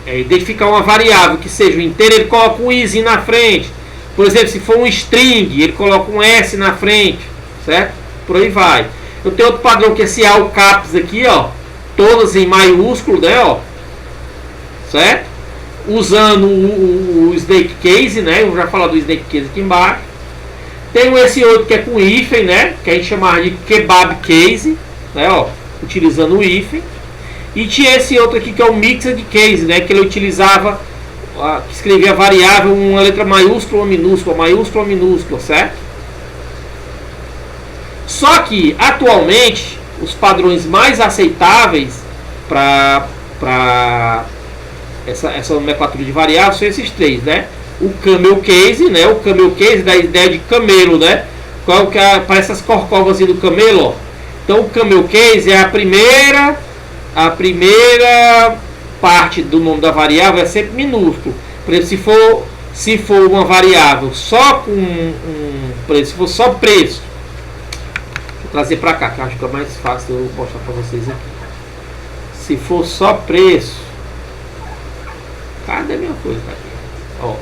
[SPEAKER 1] identificar uma variável que seja um inteiro, ele coloca um izinho na frente. Por exemplo, se for um string, ele coloca um S na frente, certo? Por aí vai. Eu tenho outro padrão que é esse all caps aqui, ó, todas em maiúsculo, né, ó, certo? Usando o snake case, né? Eu já falei do snake case aqui embaixo. Tem esse outro que é com hífen, né? Que a gente chamava de kebab case, né? Ó, utilizando o hífen. E tinha esse outro aqui que é o mixed case, né? Que ele utilizava, que escrevia a variável uma letra maiúscula, maiúscula, minúscula, certo? Só que atualmente os padrões mais aceitáveis para essa nomenclatura de variáveis são esses três, né? O camel case, né? O camel case da ideia de camelo, né? Qual que é, parece as corcovas do camelo, ó. Então o camel case é a primeira parte do nome da variável é sempre minúsculo. Por exemplo, se for uma variável só com por exemplo, se for só preço, deixa eu trazer para cá que eu acho que é mais fácil eu mostrar para vocês aqui. Se for só preço, cadê minha coisa aqui? Ó.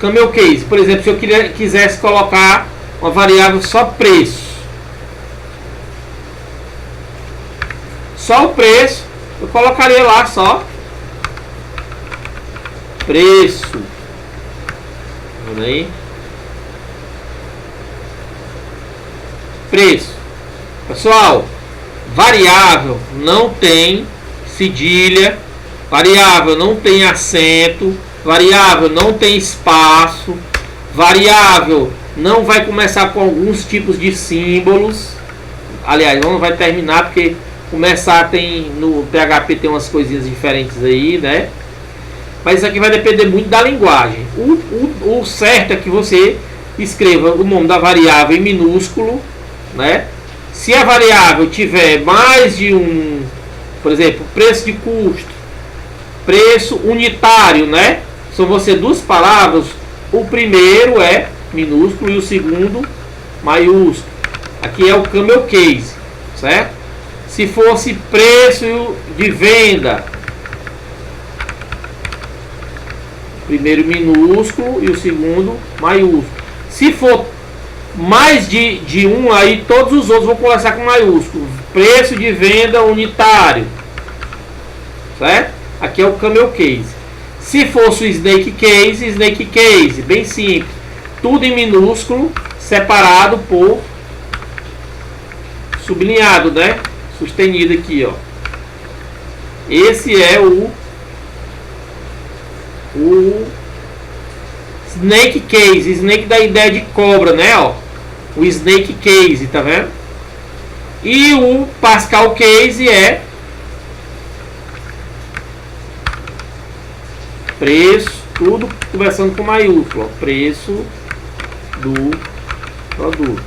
[SPEAKER 1] Camel case, por exemplo, se eu quisesse colocar uma variável só preço, só o preço, eu colocaria lá só preço. Vamos aí. Preço. Pessoal, variável não tem cedilha, variável não tem acento, variável não tem espaço, variável não vai começar com alguns tipos de símbolos. Aliás, não vai terminar, porque começar tem no PHP tem umas coisinhas diferentes aí, né? Mas isso aqui vai depender muito da linguagem. O certo é que você escreva o nome da variável em minúsculo, né? Se a variável tiver mais de um, por exemplo, preço de custo, preço unitário, né? São você duas palavras. O primeiro é minúsculo e o segundo maiúsculo. Aqui é o camel case, certo? Se fosse preço de venda, primeiro minúsculo e o segundo maiúsculo. Se for mais de um, aí todos os outros vão começar com maiúsculo. Preço de venda unitário, certo? Aqui é o camel case. Se fosse o snake case, bem simples, tudo em minúsculo, separado por sublinhado, né? Sustenido aqui, ó. Esse é o snake case. Snake dá ideia de cobra, né? Ó, o snake case, tá vendo? E o Pascal case é preço, tudo começando com maiúsculo, ó, preço do produto,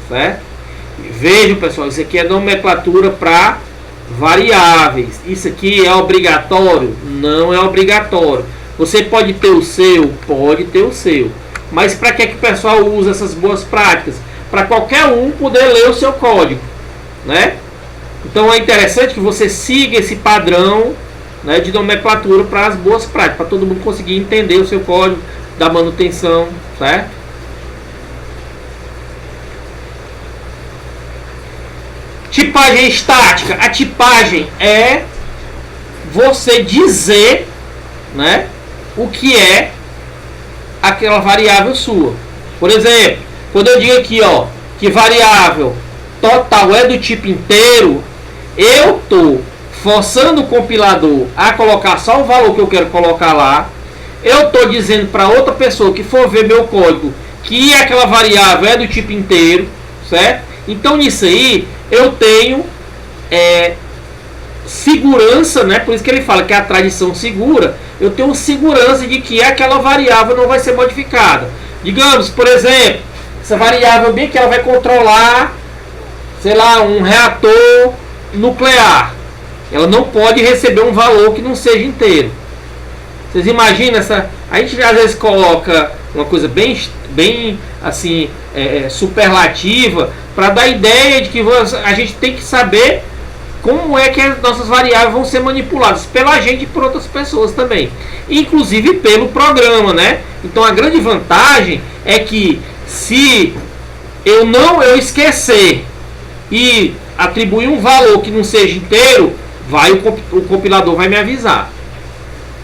[SPEAKER 1] certo? Vejam, pessoal, isso aqui é nomenclatura para variáveis. Isso aqui é obrigatório? Não é obrigatório. Você pode ter o seu? Pode ter o seu. Mas para que o pessoal usa essas boas práticas? Para qualquer um poder ler o seu código, né? Então é interessante que você siga esse padrão, né, de nomenclatura para as boas práticas, para todo mundo conseguir entender o seu código da manutenção, certo? Tipagem estática. A tipagem é você dizer, né, o que é aquela variável sua. Por exemplo, quando eu digo aqui, ó, que variável total é do tipo inteiro, eu tô forçando o compilador a colocar só o valor que eu quero colocar lá. Eu tô dizendo para outra pessoa que for ver meu código que aquela variável é do tipo inteiro, certo? Então nisso aí eu tenho segurança, né? Por isso que ele fala que é a tradição segura. Eu tenho segurança de que aquela variável não vai ser modificada. Digamos, por exemplo, essa variável bem que ela vai controlar, sei lá, um reator nuclear. Ela não pode receber um valor que não seja inteiro. Vocês imaginam essa? A gente às vezes coloca uma coisa bem assim, superlativa, para dar ideia de que a gente tem que saber como é que as nossas variáveis vão ser manipuladas pela gente e por outras pessoas também, inclusive pelo programa, né? Então a grande vantagem é que se eu esquecer e atribuir um valor que não seja inteiro, o compilador vai me avisar,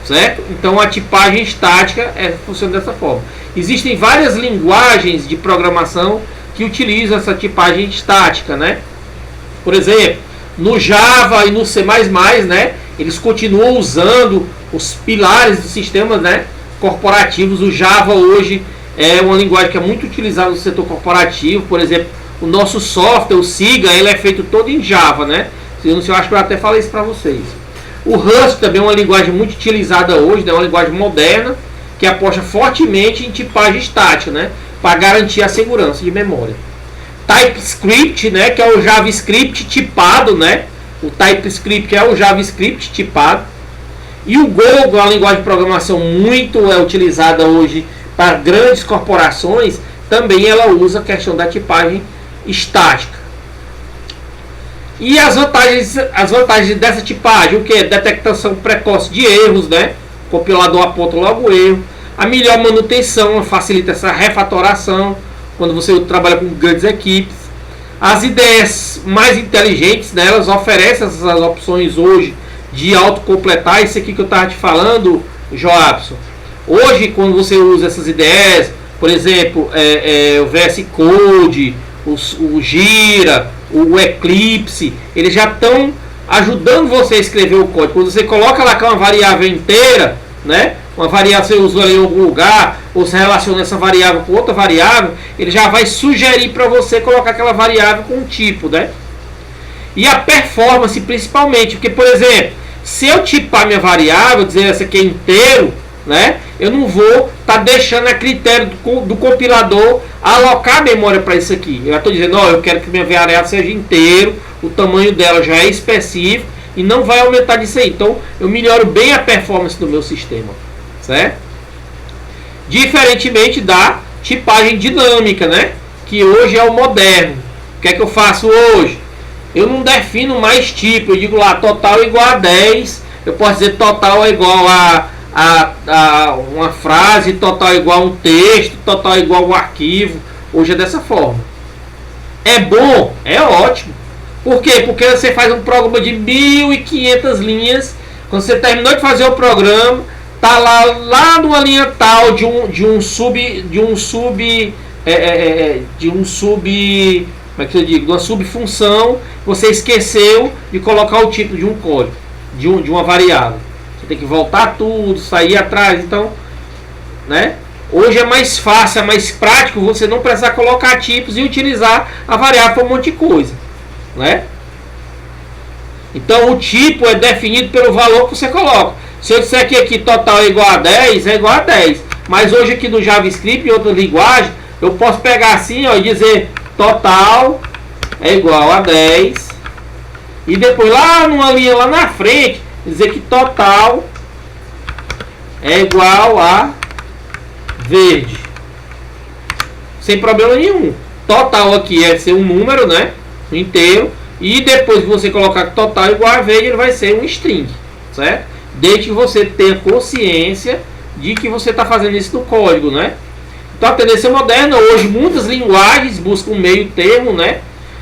[SPEAKER 1] certo? Então a tipagem estática funciona dessa forma. Existem várias linguagens de programação que utilizam essa tipagem estática, né? Por exemplo, no Java e no C++, né? Eles continuam usando os pilares dos sistemas, né, corporativos. O Java hoje é uma linguagem que é muito utilizada no setor corporativo. Por exemplo, o nosso software, o SIGA, ele é feito todo em Java, né? Eu acho que eu até falei isso para vocês. O Rust também é uma linguagem muito utilizada hoje, né? Uma linguagem moderna que aposta fortemente em tipagem estática, né, para garantir a segurança de memória. TypeScript, né, que é o JavaScript tipado, né? O TypeScript é o JavaScript tipado. E o Go, é uma linguagem de programação muito utilizada hoje para grandes corporações, também ela usa a questão da tipagem estática. E as vantagens dessa tipagem, o que? Detectação precoce de erros, né? o compilador aponta logo o erro. A melhor manutenção facilita essa refatoração quando você trabalha com grandes equipes. As ideias mais inteligentes, né, elas oferecem essas opções hoje de autocompletar. Isso aqui que eu estava te falando, Joabson. Hoje, quando você usa essas ideias, por exemplo, o VS Code, o Gira, o Eclipse, eles já estão ajudando você a escrever o código. Quando você coloca lá que é uma variável inteira, né, uma variável você usou ali em algum lugar, ou se relaciona essa variável com outra variável, ele já vai sugerir para você colocar aquela variável com um tipo, né? E a performance principalmente, porque, por exemplo, se eu tipar minha variável, dizer essa aqui é inteiro, né, eu não vou estar deixando a critério do compilador alocar memória para isso aqui. Eu já estou dizendo, eu quero que minha variável seja inteiro, o tamanho dela já é específico e não vai aumentar disso aí. Então eu melhoro bem a performance do meu sistema, certo? Diferentemente da tipagem dinâmica, né, que hoje é o moderno. O que é que eu faço hoje? Eu não defino mais tipo, eu digo lá total igual a 10, eu posso dizer total é igual a uma frase, total igual a um texto, total igual a um arquivo. Hoje é dessa forma. É bom? É ótimo. Por quê? Porque você faz um programa de 1.500 linhas. Quando você terminou de fazer o programa, tá lá numa linha tal de um uma subfunção, você esqueceu de colocar o tipo de um código, de uma variável. Você tem que voltar tudo, sair atrás. Então, né? Hoje é mais fácil, é mais prático você não precisar colocar tipos e utilizar a variável para um monte de coisa, né? Então o tipo é definido pelo valor que você coloca. Se eu disser que aqui total é igual a 10, é igual a 10. Mas hoje aqui no JavaScript e outra linguagem, eu posso pegar assim, e dizer total é igual a 10. E depois lá numa linha lá na frente, dizer que total é igual a verde. Sem problema nenhum. Total aqui é ser um número, né, inteiro. E depois que você colocar que total é igual a verde, ele vai ser um string, certo? Desde que você tenha consciência de que você está fazendo isso no código, né? Então a tendência moderna hoje, muitas linguagens buscam um meio termo, né?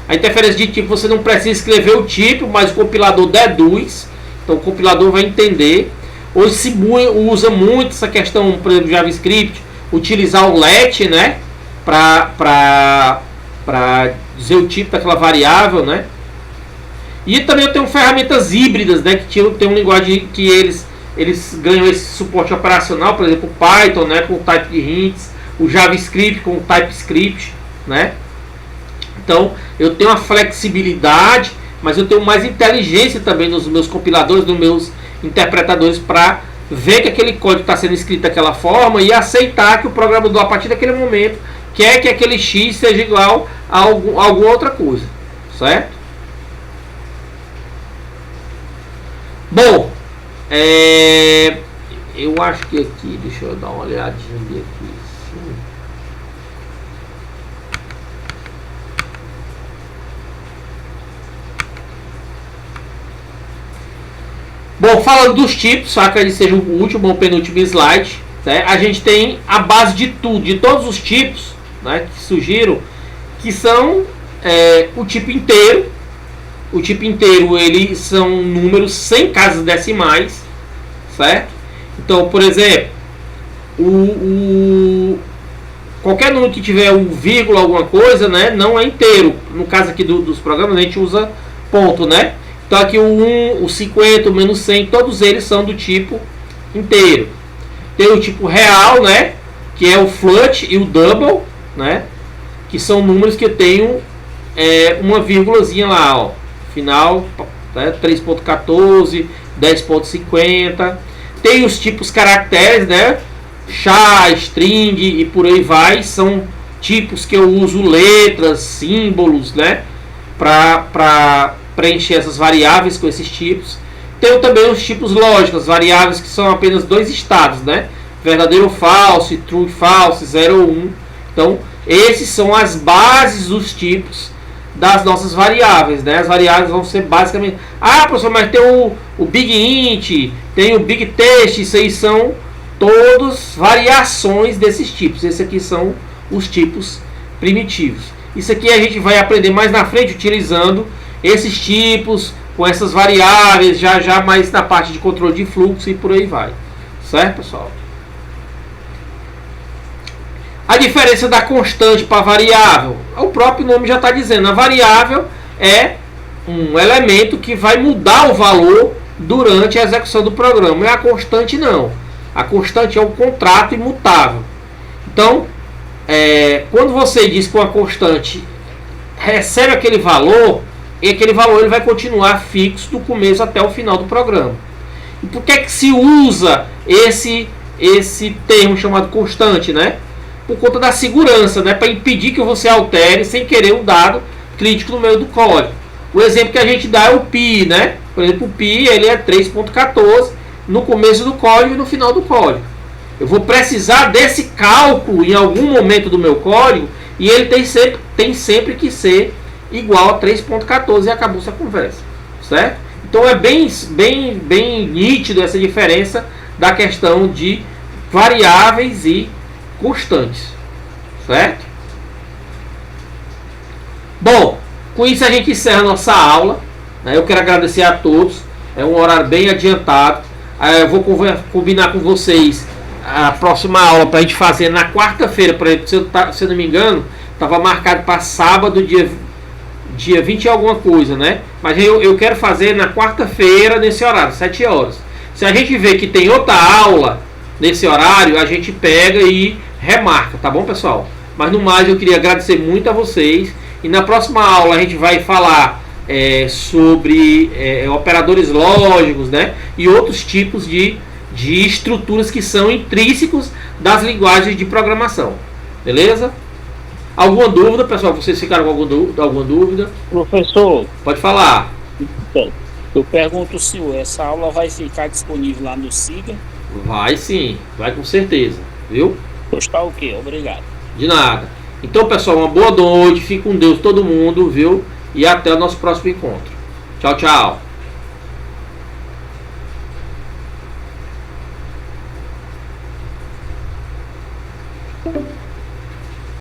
[SPEAKER 1] A interferência de tipo, você não precisa escrever o tipo, mas o compilador deduz. Então o compilador vai entender. Hoje se usa muito essa questão, por exemplo, do JavaScript, utilizar o let, né, para dizer o tipo daquela variável, né? E também eu tenho ferramentas híbridas, né, que tem uma linguagem que eles ganham esse suporte operacional, por exemplo, o Python, né, com o type de hints, o JavaScript com o TypeScript, né? Então eu tenho uma flexibilidade, mas eu tenho mais inteligência também nos meus compiladores, nos meus interpretadores, para ver que aquele código está sendo escrito daquela forma e aceitar que o programador, a partir daquele momento, quer que aquele X seja igual a alguma outra coisa, certo? Bom, eu acho que aqui, deixa eu dar uma olhadinha aqui. Sim. Bom, falando dos tipos, só que ele seja o último ou penúltimo slide, né? A gente tem a base de tudo, de todos os tipos, né, que surgiram, que são o tipo inteiro. O tipo inteiro, eles são números sem casas decimais, certo? Então, por exemplo, qualquer número que tiver um vírgula alguma coisa, né, não é inteiro. No caso aqui dos programas, a gente usa ponto, né? Então aqui o 1, o 50, o menos 100, todos eles são do tipo inteiro. Tem o tipo real, né, que é o float e o double, né, que são números que eu tenho uma vírgulazinha lá, ó, final, né, 3.14, 10.50. Tem os tipos caracteres, né, char, string e por aí vai. São tipos que eu uso letras, símbolos, né, para preencher essas variáveis com esses tipos. Tem também os tipos lógicos, variáveis que são apenas dois estados, né, verdadeiro ou falso, true e false, 0 ou 1. Então esses são as bases dos tipos das nossas variáveis, né? As variáveis vão ser basicamente... Ah, professor, mas tem o Big Int, tem o Big Test, isso aí são todos variações desses tipos. Esses aqui são os tipos primitivos. Isso aqui a gente vai aprender mais na frente utilizando esses tipos, com essas variáveis, já mais na parte de controle de fluxo e por aí vai. Certo, pessoal? A diferença da constante para a variável, o próprio nome já está dizendo, a variável é um elemento que vai mudar o valor durante a execução do programa, e a constante não. A constante é um contrato imutável. Então, quando você diz que uma constante recebe aquele valor, e aquele valor ele vai continuar fixo do começo até o final do programa. E por que se usa esse termo chamado constante, né? Por conta da segurança, né? Para impedir que você altere sem querer um dado crítico no meio do código. O exemplo que a gente dá é o pi, né? Por exemplo, o pi ele é 3.14 no começo do código e no final do código. Eu vou precisar desse cálculo em algum momento do meu código e ele tem sempre que ser igual a 3.14 e acabou essa conversa, certo? Então é bem nítido essa diferença da questão de variáveis e constantes, certo? Bom, com isso a gente encerra a nossa aula, né? Eu quero agradecer a todos, é um horário bem adiantado. Eu vou combinar com vocês a próxima aula para a gente fazer na quarta-feira, se eu não me engano, estava marcado para sábado, dia 20 e alguma coisa, né? Mas eu quero fazer na quarta-feira nesse horário, 7 horas. Se a gente vê que tem outra aula nesse horário, a gente pega e remarca, tá bom, pessoal? Mas no mais eu queria agradecer muito a vocês, e na próxima aula a gente vai falar sobre operadores lógicos, né? E outros tipos de estruturas que são intrínsecos das linguagens de programação, beleza? Alguma dúvida, pessoal? Vocês ficaram com alguma dúvida?
[SPEAKER 5] Professor,
[SPEAKER 1] Pode falar.
[SPEAKER 5] então, eu pergunto ao senhor, essa aula vai ficar disponível lá no SIGA?
[SPEAKER 1] Vai sim, vai com certeza, viu?
[SPEAKER 5] Postar o quê? Obrigado.
[SPEAKER 1] De nada. Então, pessoal, uma boa noite, fique com Deus todo mundo, viu? E até o nosso próximo encontro. Tchau, tchau.